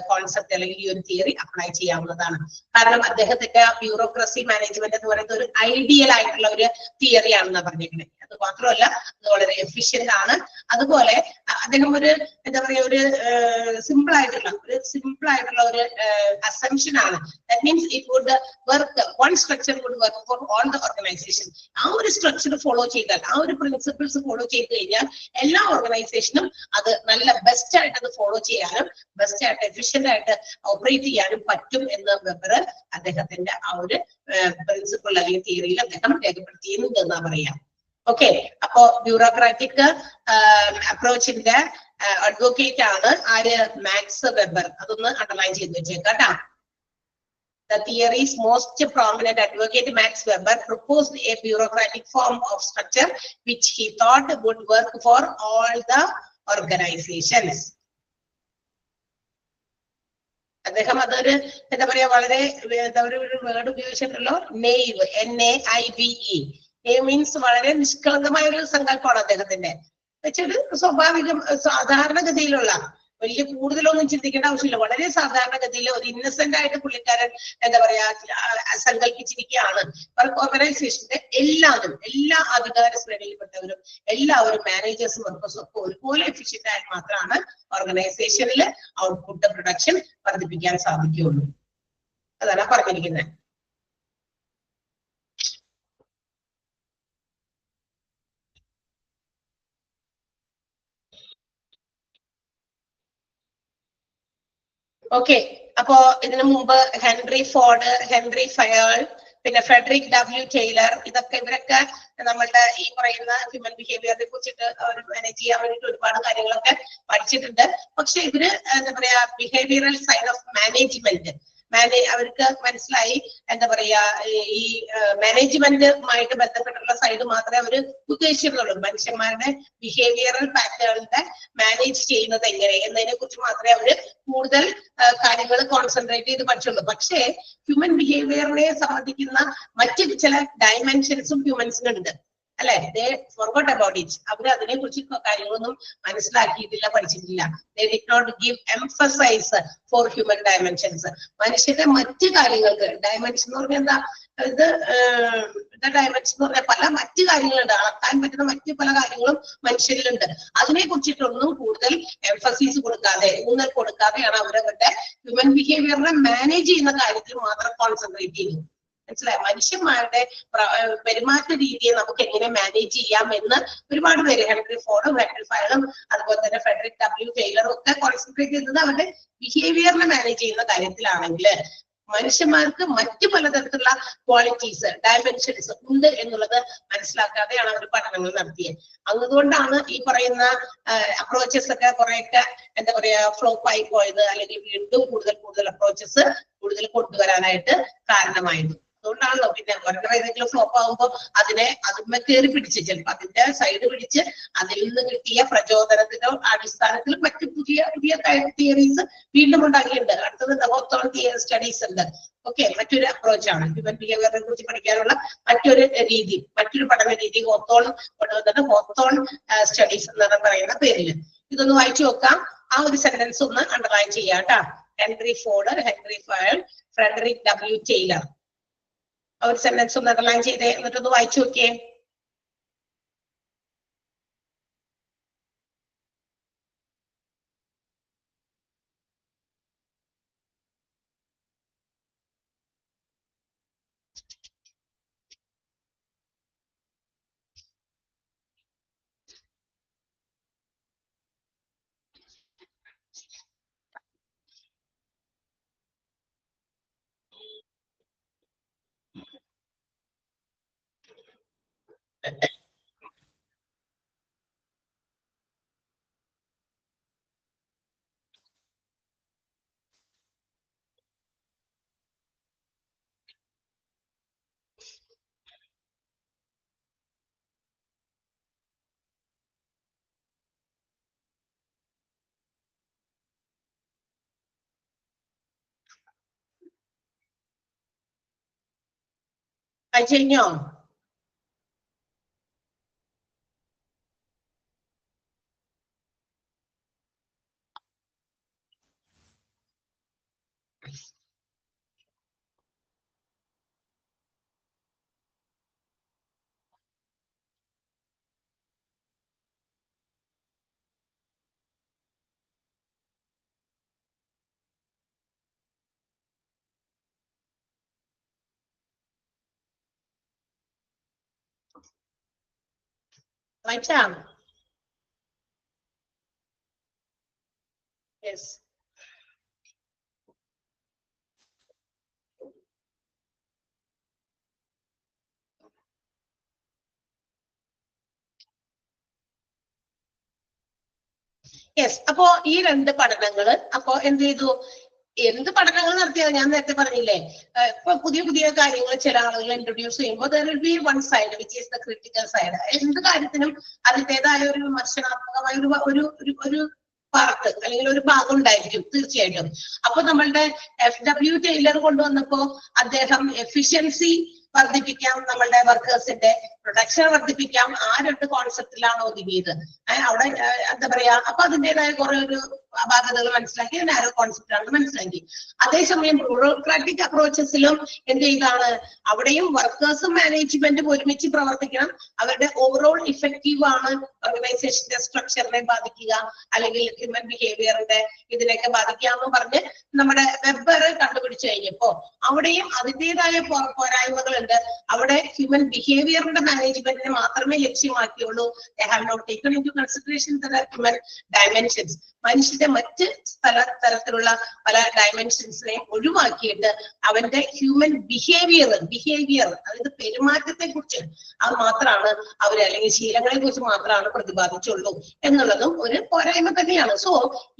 കോൺസെപ്റ്റ് അല്ലെങ്കിൽ ഈ ഒരു തിയറി അപ്ലൈ ചെയ്യാവുന്നതാണ്. കാരണം അദ്ദേഹത്തിന്റെ ബ്യൂറോക്രസി മാനേജ്മെന്റ് എന്ന് പറയുന്നത് ഒരു ഐഡിയൽ ആയിട്ടുള്ള ഒരു തിയറി ആണെന്നാണ് പറഞ്ഞിരിക്കുന്നത്. അത് മാത്രമല്ല അത് വളരെ എഫിഷ്യന്റ് ആണ്. അതുപോലെ അദ്ദേഹം ഒരു എന്താ പറയാ ഒരു സിമ്പിൾ ആയിട്ടുള്ള ഒരു അസംഷൻ ആണ്. That means it would work, one structure would work for all the organisation. ആ ഒരു സ്ട്രക്ചർ ഫോളോ ചെയ്താൽ, ആ ഒരു പ്രിൻസിപ്പിൾസ് ഫോളോ ചെയ്ത് കഴിഞ്ഞാൽ എല്ലാ ഓർഗനൈസേഷനും അത് നല്ല ബെസ്റ്റ് ആയിട്ട് അത് ഫോളോ ചെയ്യാനും ബെസ്റ്റ് ആയിട്ട് എഫിഷ്യന്റ് ആയിട്ട് ഓപ്പറേറ്റ് ചെയ്യാനും പറ്റും എന്ന് വെബർ അദ്ദേഹത്തിന്റെ ആ ഒരു പ്രിൻസിപ്പിൾ അല്ലെങ്കിൽ തിയറിയിൽ അദ്ദേഹം രേഖപ്പെടുത്തിയിട്ടുണ്ട് എന്നാ പറയാം. ഓക്കെ, അപ്പോ ബ്യൂറോക്രാറ്റിക് അപ്രോച്ചിന്റെ അഡ്വക്കേറ്റ് ആണ് ആര്? Max weber. അതൊന്ന് അണ്ടർലൈൻ ചെയ്ത് വെച്ചേക്കാട്ടാ. The theory's most prominent advocate, Max Weber, proposed a bureaucratic form of structure which he thought would work for all the organizations. അദ്ദേഹം അതൊരു എന്താ പറയാ വളരെ ഒരു വേർഡ് ഉപയോഗിച്ചിട്ടുണ്ടല്ലോ, നെയ്വ്, NAIVE. മീൻസ് വളരെ നിഷ്കളങ്കമായ ഒരു സങ്കല്പമാണ് അദ്ദേഹത്തിന്റെ. വെച്ചൊരു സ്വാഭാവികം സാധാരണഗതിയിലുള്ള വലിയ കൂടുതലൊന്നും ചിന്തിക്കേണ്ട ആവശ്യമില്ല. വളരെ സാധാരണഗതിയിൽ ഒരു ഇന്നസെന്റ് ആയിട്ട് പുള്ളിക്കാരൻ എന്താ പറയാ സങ്കല്പിച്ചിരിക്കുകയാണ്. ഓർഗനൈസേഷന്റെ എല്ലാ അധികാര ശ്രേണിയിൽപ്പെട്ടവരും എല്ലാവരും മാനേജേഴ്സും വർക്കേഴ്സും ഒക്കെ ഒരുപോലെ എഫിഷ്യന്റ് ആയി മാത്രമാണ് ഓർഗനൈസേഷനിൽ ഔട്ട്പുട്ട് പ്രൊഡക്ഷൻ വർദ്ധിപ്പിക്കാൻ സാധിക്കുകയുള്ളൂ. അതാണ് പറഞ്ഞിരിക്കുന്നത്. ഓക്കെ, അപ്പോ ഇതിനു മുമ്പ് ഹെൻറി ഫോർഡ്, ഹെൻറി ഫയൽ, പിന്നെ ഫ്രെഡറിക് W. ടൈലർ, ഇവരൊക്കെ നമ്മളുടെ ഈ പറയുന്ന ഹ്യൂമൻ ബിഹേവിയറിനെ കുറിച്ചിട്ട് അവർ മാനേജ് ചെയ്യാൻ വേണ്ടിയിട്ട് ഒരുപാട് കാര്യങ്ങളൊക്കെ പഠിച്ചിട്ടുണ്ട്. പക്ഷെ ഇവര് എന്താ പറയാ ബിഹേവിയറൽ സൈഡ് ഓഫ് മാനേജ്മെന്റ് അവർക്ക് മനസ്സിലായി. എന്താ പറയാ ഈ മാനേജ്മെന്റുമായിട്ട് ബന്ധപ്പെട്ടുള്ള സൈഡ് മാത്രമേ അവർ ഉദ്ദേശിച്ചിട്ടുള്ളൂ. മനുഷ്യന്മാരുടെ ബിഹേവിയറൽ പാറ്റേണിനെ മാനേജ് ചെയ്യുന്നത് എങ്ങനെ എന്നതിനെ കുറിച്ച് മാത്രമേ അവര് കൂടുതൽ കാര്യങ്ങൾ കോൺസെൻട്രേറ്റ് ചെയ്ത് പഠിച്ചുള്ളൂ. പക്ഷേ ഹ്യൂമൻ ബിഹേവിയറിനെ സംബന്ധിക്കുന്ന മറ്റ് ചില ഡയമെൻഷൻസും ഹ്യൂമൻസിനുണ്ട്. അല്ലെ? They forgot about it. അവർ അതിനെ കുറിച്ച് കാര്യങ്ങളൊന്നും മനസ്സിലാക്കിയിട്ടില്ല, പഠിച്ചിട്ടില്ല. They did not give emphasise for human dimensions. മനുഷ്യന്റെ മറ്റു കാര്യങ്ങൾക്ക് ഡയമെൻഷൻ എന്ന് പറഞ്ഞാൽ എന്താ? ഇത് ഡയമെൻഷൻ എന്ന് പറഞ്ഞാൽ പല മറ്റു കാര്യങ്ങളുണ്ട്, അളക്കാൻ പറ്റുന്ന മറ്റു പല കാര്യങ്ങളും മനുഷ്യരിലുണ്ട്. അതിനെ കുറിച്ചിട്ടൊന്നും കൂടുതൽ എംഫസൈസ് കൊടുക്കാതെ, ഊന്നൽ കൊടുക്കാതെയാണ് അവരവരുടെ ഹ്യൂമൻ ബിഹേവിയറിനെ മാനേജ് ചെയ്യുന്ന കാര്യത്തിൽ മാത്രം കോൺസെൻട്രേറ്റ് ചെയ്യുന്നത്. മനസ്സിലായോ? മനുഷ്യന്മാരുടെ പെരുമാറ്റ രീതിയെ നമുക്ക് എങ്ങനെ മാനേജ് ചെയ്യാം എന്ന് ഒരുപാട് പേര്, ഹെൻറി ഫോർഡും ഹെൻറി ഫയറും അതുപോലെ തന്നെ ഫ്രെഡറിക് ഡബ്ല്യു ടൈലറും ഒക്കെ കോൺസെൻട്രേറ്റ് ചെയ്യുന്നത് അവരുടെ ബിഹേവിയറിനെ മാനേജ് ചെയ്യുന്ന കാര്യത്തിലാണെങ്കിൽ, മനുഷ്യന്മാർക്ക് മറ്റു പലതരത്തിലുള്ള ക്വാളിറ്റീസ്, ഡയമെൻഷൻസ് ഉണ്ട് എന്നുള്ളത് മനസ്സിലാക്കാതെയാണ് അവർ പഠനങ്ങൾ നടത്തിയത്. അതുകൊണ്ടാണ് ഈ പറയുന്ന അപ്രോച്ചസ് ഒക്കെ കുറെയൊക്കെ എന്താ പറയാ ഫ്ലോപ്പ് ആയി പോയത്, അല്ലെങ്കിൽ വീണ്ടും കൂടുതൽ അപ്രോച്ചസ് കൂടുതൽ കൊണ്ടുവരാനായിട്ട് കാരണമായത്. അതുകൊണ്ടാണല്ലോ പിന്നെ ഒരെണ്ണം ഏതെങ്കിലും ഫ്ലോപ്പ് ആകുമ്പോൾ അതിന്മേ കയറി പിടിച്ച് ചിലപ്പോൾ അതിന്റെ സൈഡ് പിടിച്ച് അതിൽ നിന്ന് കിട്ടിയ പ്രചോദനത്തിന്റെ അടിസ്ഥാനത്തിൽ മറ്റു പുതിയ തിയറീസ് വീണ്ടും ഉണ്ടാക്കിയിട്ടുണ്ട്. അടുത്തത് ഹോത്തോൺ സ്റ്റഡീസ് ഉണ്ട്. ഓക്കെ, മറ്റൊരു അപ്രോച്ചാണ് ഹ്യൂമൻ ബിഹേവിയറിനെ കുറിച്ച് പഠിക്കാനുള്ള മറ്റൊരു രീതി, മറ്റൊരു പഠന രീതി ഹോത്തോൺ കൊണ്ടുവന്നിട്ട് ഹോത്തോൺ സ്റ്റഡീസ് എന്ന് പറയുന്ന പേരിൽ. ഇതൊന്ന് വായിച്ചു നോക്കാം. ആ ഒരു സെന്റൻസ് ഒന്ന് അണ്ടർലൈൻ ചെയ്യാം കേട്ടോ. Henry Ford, Henri Fayol, Frederick W Taylor. ആ ഒരു സെന്റൻസ് ഒന്ന് അണ്ടർലൈൻ ചെയ്തേ, എന്നിട്ടൊന്ന് വായിച്ചു നോക്കിയേ. കഴിഞ്ഞോ? വായിച്ചാ? യെസ്. യെസ്. അപ്പോ ഈ രണ്ട് പഠനങ്ങള് അപ്പോ എന്ത് ചെയ്തു? എന്ത് പഠനങ്ങൾ നടത്തിയത് ഞാൻ നേരത്തെ പറഞ്ഞില്ലേ, ഇപ്പൊ പുതിയ കാര്യങ്ങൾ ചില ആളുകൾ ഇൻട്രൊഡ്യൂസ് ചെയ്യുമ്പോൾ there will be one side which is the critical side. എന്ത് കാര്യത്തിനും അതിൻ്റെതായ ഒരു വിമർശനാത്മകമായ ഒരു പാർട്ട് അല്ലെങ്കിൽ ഒരു ഭാഗം ഉണ്ടായിരിക്കും തീർച്ചയായിട്ടും. അപ്പൊ നമ്മളുടെ FW ടൈലർ കൊണ്ടുവന്നപ്പോ അദ്ദേഹം എഫിഷ്യൻസി വർദ്ധിപ്പിക്കാം, നമ്മളുടെ വർക്കേഴ്സിന്റെ പ്രൊഡക്ഷൻ വർദ്ധിപ്പിക്കാം, ആ രണ്ട് കോൺസെപ്റ്റിലാണ് ഒതുങ്ങിയത്. അവിടെ എന്താ പറയാ, അപ്പൊ അതിൻ്റെതായ കുറെ ഒരു അപാകതകൾ മനസ്സിലാക്കി, നാരോ കോൺസെപ്റ്റ് ആണെന്ന് മനസ്സിലാക്കി. അതേസമയം ബ്യൂറോക്രാറ്റിക് അപ്രോച്ചസിലും എന്ത് ചെയ്താണ്, അവിടെയും വർക്കേഴ്സും മാനേജ്മെന്റും ഒരുമിച്ച് പ്രവർത്തിക്കണം, അവരുടെ ഓവറോൾ ഇഫക്റ്റീവ് ആണ് ഓർഗനൈസേഷന്റെ സ്ട്രക്ചറിനെ ബാധിക്കുക അല്ലെങ്കിൽ ഹ്യൂമൻ ബിഹേവിയറിന്റെ ഇതിനെയൊക്കെ ബാധിക്കുക എന്ന് പറഞ്ഞ് നമ്മുടെ വെബർ കണ്ടുപിടിച്ചു കഴിഞ്ഞപ്പോ അവിടെയും അതിൻ്റെതായ പോരായ്മകളുണ്ട്. അവിടെ ഹ്യൂമൻ ബിഹേവിയറിന്റെ മാനേജ്മെന്റിനെ മാത്രമേ ലക്ഷ്യമാക്കിയുള്ളൂ. They have not taken into consideration the human dimensions. മനുഷ്യന്റെ മറ്റ് തരത്തിലുള്ള പല ഡയമെൻഷൻസിനെ ഒഴിവാക്കിയിട്ട് അവന്റെ ഹ്യൂമൻ ബിഹേവിയർ അതായത് പെരുമാറ്റത്തെ കുറിച്ച് അത് മാത്രമാണ് അവര്, അല്ലെങ്കിൽ ശീലങ്ങളെ കുറിച്ച് മാത്രമാണ് പ്രതിപാദിച്ചുള്ളൂ എന്നുള്ളതും ഒരു പോരായ്മ തന്നെയാണ്. സോ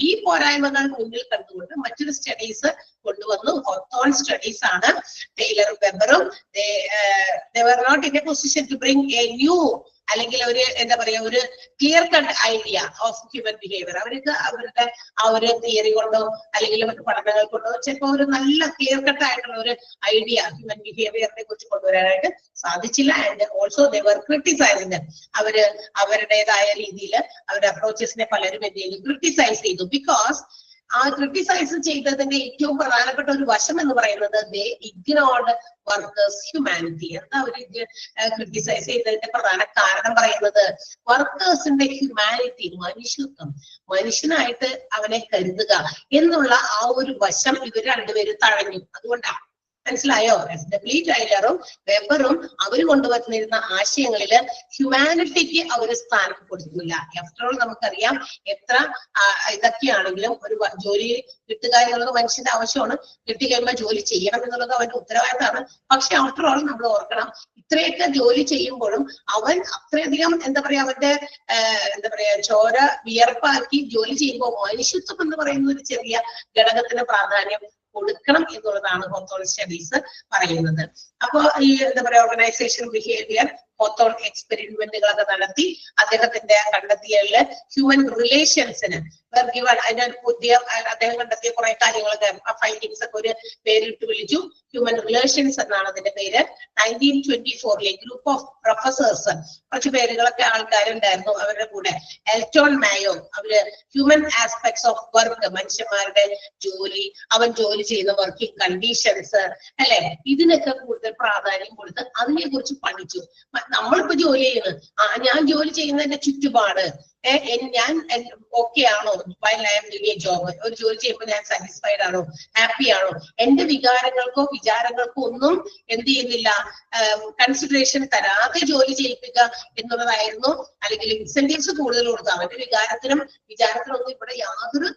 ഈ പോരായ്മകൾ മുന്നിൽ കണ്ടുകൊണ്ട് മറ്റൊരു സ്റ്റഡീസ് കൊണ്ടുവന്നു. ഹോത്തോൺ സ്റ്റഡീസ് ആണ്. ടൈലറും വെബറും they were not in a position to bring a new അല്ലെങ്കിൽ ഒരു എന്താ പറയാ ഒരു clear cut idea of human behaviour. അവർക്ക് അവരുടെ ആ ഒരു തിയറി കൊണ്ടോ അല്ലെങ്കിൽ പഠനങ്ങൾ കൊണ്ടോ ചിലപ്പോൾ ഒരു നല്ല ക്ലിയർ കട്ട് ആയിട്ടുള്ള ഒരു ഐഡിയ ഹ്യൂമൻ ബിഹേവിയറിനെ കുറിച്ച് കൊണ്ടുവരാനായിട്ട് സാധിച്ചില്ല. And also they were criticising. അവര് അവരുടേതായ രീതിയിൽ അവരുടെ അപ്രോച്ചസിനെ പലരും എന്തെങ്കിലും ക്രിട്ടിസൈസ് ചെയ്തു. ബിക്കോസ് ആ ക്രിട്ടിസൈസ് ചെയ്തതിന്റെ ഏറ്റവും പ്രധാനപ്പെട്ട ഒരു വശം എന്ന് പറയുന്നത് ദേ ഇഗ്നോർഡ് വർക്കേഴ്സ് ഹ്യൂമാനിറ്റി. എന്താ അവർ ക്രിട്ടിസൈസ് ചെയ്തതിന്റെ പ്രധാന കാരണം പറയുന്നത് വർക്കേഴ്സിന്റെ ഹ്യൂമാനിറ്റി, മനുഷ്യത്വം, മനുഷ്യനായിട്ട് അവനെ കരുതുക എന്നുള്ള ആ ഒരു വശം ഇവർ രണ്ടുപേരും തഴഞ്ഞു. അതുകൊണ്ടാണ് മനസ്സിലായോ? ഡബ്ല്യു ടൈലറും വെബറും അവർ കൊണ്ടുവന്നിരുന്ന ആശയങ്ങളില് ഹ്യൂമാനിറ്റിക്ക് അവര് സ്ഥാനം കൊടുക്കുന്നില്ല. ആഫ്റ്റർ ഓൾ നമുക്കറിയാം എത്ര ഇതൊക്കെയാണെങ്കിലും ഒരു ജോലി കിട്ടുക എന്നുള്ളത് മനുഷ്യന്റെ ആവശ്യമാണ്. കിട്ടിക്കഴിയുമ്പോൾ ജോലി ചെയ്യണം എന്നുള്ളത് അവന്റെ ഉത്തരവാദിത്തമാണ്. പക്ഷെ ആഫ്റ്റർ ഓൾ നമ്മൾ ഓർക്കണം, ഇത്രയൊക്കെ ജോലി ചെയ്യുമ്പോഴും അവൻ അത്രയധികം എന്താ പറയാ അവന്റെ എന്താ പറയാ ചോര വിയർപ്പാക്കി ജോലി ചെയ്യുമ്പോൾ മനുഷ്യത്വം എന്ന് പറയുന്ന ഒരു ചെറിയ ഘടകത്തിന് പ്രാധാന്യം കൊടുക്കണം എന്നുള്ളതാണ് ഹോത്തോൺ സ്റ്റഡീസ് പറയുന്നത്. അപ്പോ ഈ എന്താ പറയാ ഓർഗനൈസേഷൻ ബിഹേവിയർ ഹോത്തോൺ എക്സ്പെരിമെന്റുകളൊക്കെ നടത്തി അദ്ദേഹത്തിന്റെ കണ്ടെത്തിയതില് ഹ്യൂമൻ റിലേഷൻസിന് അതിന്റെ പുതിയ അദ്ദേഹം കണ്ടെത്തിയ കുറെ കാര്യങ്ങളൊക്കെ ഫൈൻഡിങ്സ് ഒക്കെ ഒരു പേരിട്ട് വിളിച്ചു. ഹ്യൂമൻ റിലേഷൻസ് എന്നാണ് അതിന്റെ പേര്. 1924 ഗ്രൂപ്പ് ഓഫ് പ്രൊഫസേഴ്സ്, കുറച്ച് പേരുകളൊക്കെ ആൾക്കാരുണ്ടായിരുന്നു അവരുടെ കൂടെ. എൽറ്റോൺ മായോ, അവര് ഹ്യൂമൻ ആസ്പെക്ട്സ് ഓഫ് വർക്ക്, മനുഷ്യന്മാരുടെ ജോലി, അവൻ ജോലി ചെയ്യുന്ന വർക്കിംഗ് കണ്ടീഷൻസ് അല്ലെ, ഇതിനൊക്കെ കൂടുതൽ പ്രാധാന്യം കൊടുത്ത് അതിനെ കുറിച്ച് പഠിച്ചു. നമ്മളിപ്പോ ജോലി ചെയ്യുന്നത് ഞാൻ ജോലി ചെയ്യുന്നതിന്റെ ചുറ്റുപാട് ഞാൻ ഓക്കെ ആണോ, while I am doing a job, ഒരു ജോലി ചെയ്യുമ്പോൾ ഞാൻ സാറ്റിസ്ഫൈഡ് ആണോ, ഹാപ്പി ആണോ, എന്റെ വികാരങ്ങൾക്കോ വിചാരങ്ങൾക്കോ ഒന്നും എന്ത് ചെയ്യുന്നില്ല കൺസിഡറേഷൻ തരാതെ ജോലി ചെയ്യിപ്പിക്കുക എന്നുള്ളതായിരുന്നു. അല്ലെങ്കിൽ ഇൻസെന്റീവ്സ് കൂടുതൽ കൊടുക്കുക. അവന്റെ വികാരത്തിനും വിചാരത്തിനൊന്നും ഇവിടെ യാതൊരു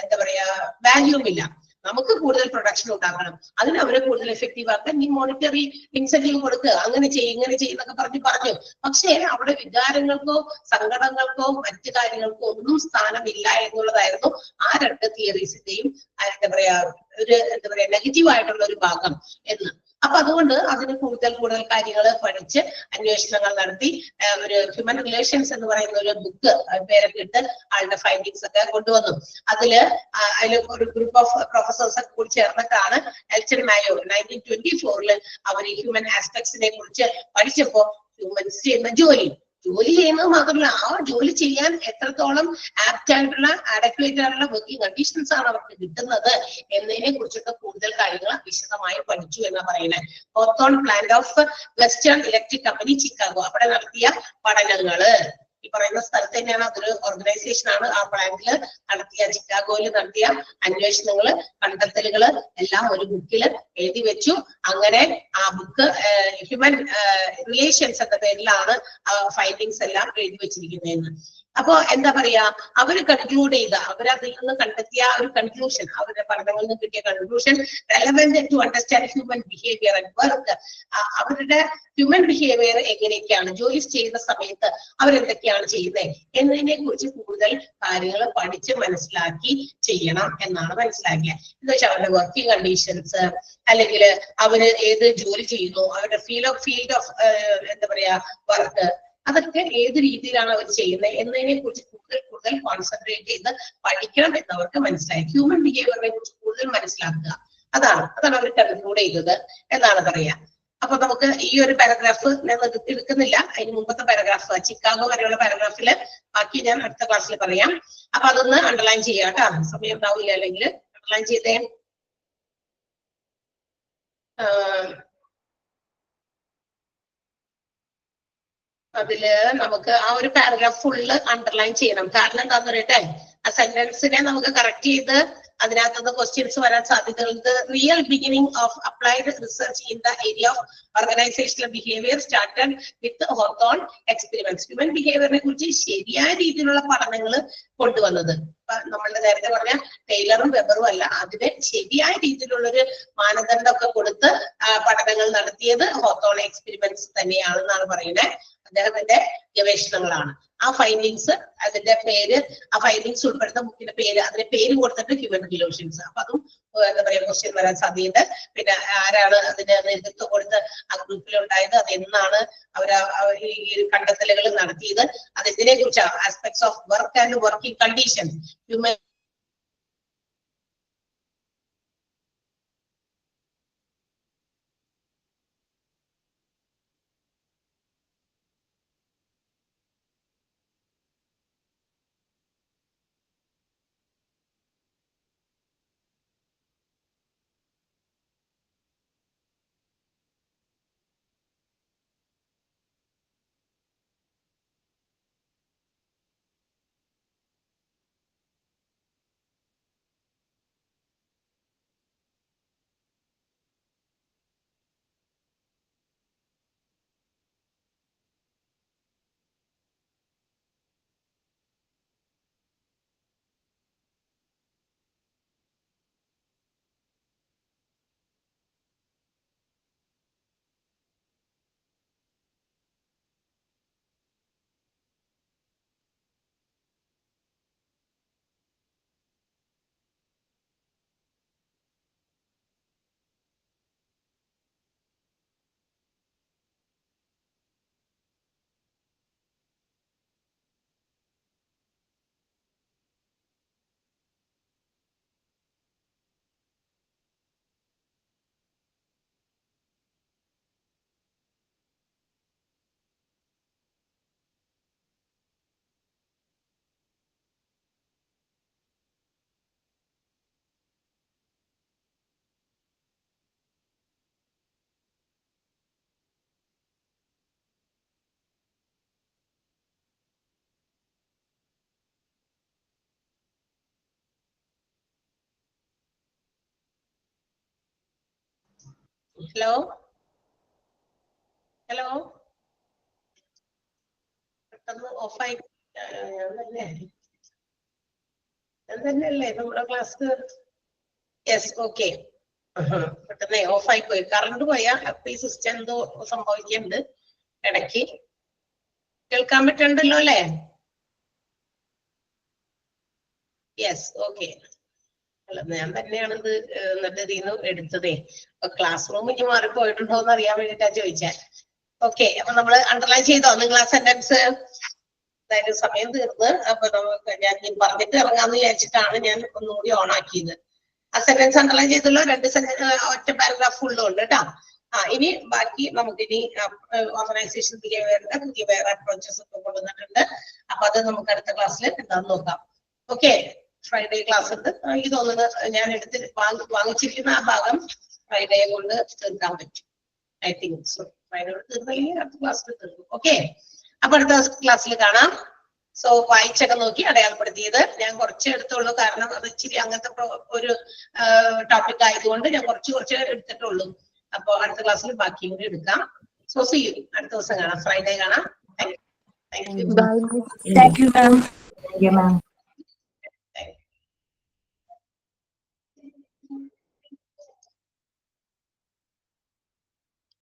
എന്താ പറയാ വാല്യൂവും ഇല്ല. നമുക്ക് കൂടുതൽ പ്രൊഡക്ഷൻ ഉണ്ടാക്കണം, അതിന് അവരെ കൂടുതൽ എഫക്റ്റീവ് ആക്കാൻ നീ മോണിറ്ററി ഇൻസെന്റീവ് കൊടുക്കുക, അങ്ങനെ ചെയ്യും ഇങ്ങനെ ചെയ്യുന്നൊക്കെ പറഞ്ഞു. പക്ഷേ അവിടെ വികാരങ്ങൾക്കോ സങ്കടങ്ങൾക്കോ മറ്റു കാര്യങ്ങൾക്കോ ഒന്നും സ്ഥാനമില്ല എന്നുള്ളതായിരുന്നു ആ രണ്ട് തിയറീസിന്റെയും എന്താ പറയാ ഒരു എന്താ പറയാ നെഗറ്റീവ് ആയിട്ടുള്ള ഒരു ഭാഗം എന്ന്. അപ്പൊ അതുകൊണ്ട് അതിന് കൂടുതൽ കാര്യങ്ങൾ പഠിച്ച് അന്വേഷണങ്ങൾ നടത്തി ഒരു ഹ്യൂമൻ റിലേഷൻസ് എന്ന് പറയുന്ന ഒരു ബുക്ക് പേരൊക്കെ ഇട്ട് ആളുടെ ഫൈൻഡിങ്സ് ഒക്കെ കൊണ്ടുവന്നു. അതിൽ ഒരു ഗ്രൂപ്പ് ഓഫ് പ്രൊഫസേഴ്സ് ഒക്കെ കൂടി ചേർന്നിട്ടാണ് എൽറ്റൺ മായോ 1924 അവർ ഹ്യൂമൻ ആസ്പെക്ട്സിനെ കുറിച്ച് പഠിച്ചപ്പോ ഹ്യൂമൻസ് ചെയ്യുന്ന ജോലി ചെയ്യുന്നത് മാത്രമല്ല ആ ജോലി ചെയ്യാൻ എത്രത്തോളം ആപ്റ്റ് ആയിട്ടുള്ള അഡക്വേറ്റ് ആയിട്ടുള്ള വർക്കിംഗ് കണ്ടീഷൻസ് ആണ് അവർക്ക് കിട്ടുന്നത് എന്നതിനെ കുറിച്ചൊക്കെ കൂടുതൽ കാര്യങ്ങൾ വിശദമായി പഠിച്ചു എന്നാ പറയുന്നത്. Hawthorne plant of western electric company Chicago അവിടെ നടത്തിയ പഠനങ്ങള് ഈ പറയുന്ന സ്ഥലത്ത് തന്നെയാണ്, അതൊരു ഓർഗനൈസേഷൻ ആണ്. ആ പ്ലാന്റില് നടത്തിയ ചിക്കാഗോയിൽ നടത്തിയ അന്വേഷണങ്ങള് കണ്ടെത്തലുകള് എല്ലാം ഒരു ബുക്കിൽ എഴുതി വെച്ചു. അങ്ങനെ ആ ബുക്ക് ഹ്യൂമൻ റിലേഷൻസ് എന്ന പേരിലാണ് ആ ഫൈൻഡിങ്സ് എല്ലാം എഴുതി വെച്ചിരിക്കുന്നതെന്ന്. അപ്പൊ എന്താ പറയാ അവര് കൺക്ലൂഡ് ചെയ്ത അവരതിൽ നിന്ന് കണ്ടെത്തിയ ഒരു കൺക്ലൂഷൻ, അവരുടെ പഠനങ്ങളിൽ നിന്ന് കിട്ടിയ conclusion relevant to understand human behaviour and work. അവരുടെ ഹ്യൂമൻ ബിഹേവിയർ എങ്ങനെയൊക്കെയാണ്, ജോലി ചെയ്യുന്ന സമയത്ത് അവരെന്തൊക്കെയാണ് ചെയ്യുന്നത് എന്നതിനെ കുറിച്ച് കൂടുതൽ കാര്യങ്ങൾ പഠിച്ച് മനസ്സിലാക്കി ചെയ്യണം എന്നാണ് മനസ്സിലാക്കിയത്. എന്ന് വെച്ചാൽ അവരുടെ വർക്കിംഗ് കണ്ടീഷൻസ്, അല്ലെങ്കിൽ അവര് ഏത് ജോലി ചെയ്യുന്നു, അവരുടെ ഫീൽഡ് ഓഫ് എന്താ പറയാ വർക്ക്, അതൊക്കെ ഏത് രീതിയിലാണ് അവർ ചെയ്യുന്നത് എന്നതിനെ കുറിച്ച് കൂടുതൽ കോൺസെൻട്രേറ്റ് ചെയ്ത് പഠിക്കണം എന്നവർക്ക് മനസ്സിലായി. ഹ്യൂമൻ ബിഹേവിയറിനെ കുറിച്ച് കൂടുതൽ മനസ്സിലാക്കുക, അതാണ് അവർ കൺക്ലൂഡ് ചെയ്തത് എന്നാണ് പറയാ. അപ്പൊ നമുക്ക് ഈ ഒരു പാരഗ്രാഫ് ഞാൻ എടുക്കുന്നില്ല, അതിന് മുമ്പത്തെ പാരഗ്രാഫ് ചിക്കാഗോ വരെയുള്ള പാരഗ്രാഫില് ബാക്കി ഞാൻ അടുത്ത ക്ലാസ്സിൽ പറയാം. അപ്പൊ അതൊന്ന് അണ്ടർലൈൻ ചെയ്യാം കേട്ടോ, സമയം ഉണ്ടാവില്ല അല്ലെങ്കിൽ അണ്ടർലൈൻ ചെയ്തേ. അതില് നമുക്ക് ആ ഒരു പാരഗ്രാഫ് ഫുള്ള് അണ്ടർലൈൻ ചെയ്യണം. കാരണം എന്താന്ന് പറയട്ടെ, ആ സെന്റൻസിനെ നമുക്ക് കറക്റ്റ് ചെയ്ത് അതിനകത്തുനിന്ന് ക്വസ്റ്റ്യൻസ് വരാൻ സാധ്യതയുണ്ട്. Real beginning of applied research in the area of organisational behaviour started with Hawthorne experiments. Human ബിഹേവിയറിനെ കുറിച്ച് ശരിയായ രീതിയിലുള്ള പഠനങ്ങൾ കൊണ്ടുവന്നത് നമ്മളുടെ നേരത്തെ പറഞ്ഞ ടൈലറും വെബറും അല്ല, അതിന് ശരിയായ രീതിയിലുള്ളൊരു മാനദണ്ഡമൊക്കെ കൊടുത്ത് പഠനങ്ങൾ നടത്തിയത് ഹോത്തോൺ എക്സ്പെരിമെന്റ്സ് തന്നെയാണെന്നാണ് പറയുന്നത്. അദ്ദേഹത്തിന്റെ ഗവേഷണങ്ങളാണ്. ആ ഫൈൻഡിങ്സ്, അതിന്റെ പേര്, ആ ഫൈൻഡിങ്സ് ഉൾപ്പെടുന്ന ബുക്കിന്റെ പേര്, അതിന്റെ പേര് കൊടുത്തിട്ട് ഹ്യൂമൻ റിലേഷൻസ്. അപ്പൊ അതും എന്താ പറയാ ക്വസ്റ്റ്യൻ വരാൻ സാധ്യതയുണ്ട്. പിന്നെ ആരാണ് അതിന് നേതൃത്വം കൊടുത്ത് ആ ഗ്രൂപ്പിലുണ്ടായത്, അത് എന്നാണ് ഈ കണ്ടെത്തലുകൾ നടത്തിയത്, അതിനെ കുറിച്ചാണ്. Aspects of work and working condition, human hello hello പെട്ടെന്ന് ഓഫായി. ഞാൻ തന്നെയല്ലേ നമ്മുടെ ക്ലാസ്? Yes, okay. പെട്ടെന്ന് ഓഫായി പോയി. കറണ്ട് പോയാ ഈ സിസ്റ്റം എന്തോ സംഭവിക്കുന്നുണ്ട് ഇടയ്ക്ക്. കേൾക്കാൻ പറ്റണ്ടല്ലോ അല്ലേ? Yes, okay. ഞാൻ തന്നെയാണ് ഇത് എന്നിട്ട് ഇതിന്ന് എടുത്തതേ. അപ്പൊ ക്ലാസ് റൂം ഇനി മാറിപ്പോയിട്ടുണ്ടോ എന്ന് അറിയാൻ വേണ്ടിട്ടാ ചോദിച്ചാൽ. ഓക്കെ, അപ്പൊ നമ്മള് അണ്ടർലൈൻ ചെയ്തോ നിങ്ങൾ ആ സെന്റൻസ്? അതായത് സമയം തീർന്ന് അപ്പൊ നമുക്ക് ഞാൻ പറഞ്ഞിട്ട് ഇറങ്ങാന്ന് വിചാരിച്ചിട്ടാണ് ഞാൻ ഒന്നുകൂടി ഓൺ ആക്കിയത്. ആ സെന്റൻസ് അണ്ടർലൈൻ ചെയ്തല്ലോ. 2 ഒറ്റ പാരഗ്രാഫ് ഫുള്ളും ഉണ്ട് കേട്ടോ. ഇനി ബാക്കി നമുക്കിനി ഓർഗനൈസേഷൻ ബിഹേവിയറിന്റെ പുതിയ വേറെ അപ്രോച്ചസ് ഒക്കെ കൊണ്ടുവന്നിട്ടുണ്ട്. അപ്പൊ അത് നമുക്ക് അടുത്ത ക്ലാസ്സിൽ എന്താന്ന് നോക്കാം. ഓക്കെ, ഫ്രൈഡേ ക്ലാസ് ഉണ്ട്. എനിക്ക് തോന്നുന്നത് ഞാൻ വാങ്ങിച്ചിരിക്കുന്ന ആ ഭാഗം ഫ്രൈഡേ കൊണ്ട് തീർക്കാൻ പറ്റും. I think so. ഫ്രൈഡേ കൊണ്ട് തീർന്നെങ്കിൽ അടുത്ത ക്ലാസ്സിൽ തീർക്കും. ഓക്കെ, അപ്പൊ അടുത്ത ക്ലാസ്സിൽ കാണാം. സോ വായിച്ചൊക്കെ നോക്കി അടയാളപ്പെടുത്തിയത് ഞാൻ കുറച്ച് എടുത്തുള്ളൂ, കാരണം അത് ഇച്ചിരി അങ്ങനത്തെ ഒരു ടോപ്പിക് ആയതുകൊണ്ട് ഞാൻ കുറച്ച് എടുത്തിട്ടുള്ളൂ. അപ്പൊ അടുത്ത ക്ലാസ്സിൽ ബാക്കിയും കൂടി എടുക്കാം. So see you. അടുത്ത ദിവസം കാണാം, ഫ്രൈഡേ കാണാം. Thank you. Thank you, ma'am. Thank you, ma'am.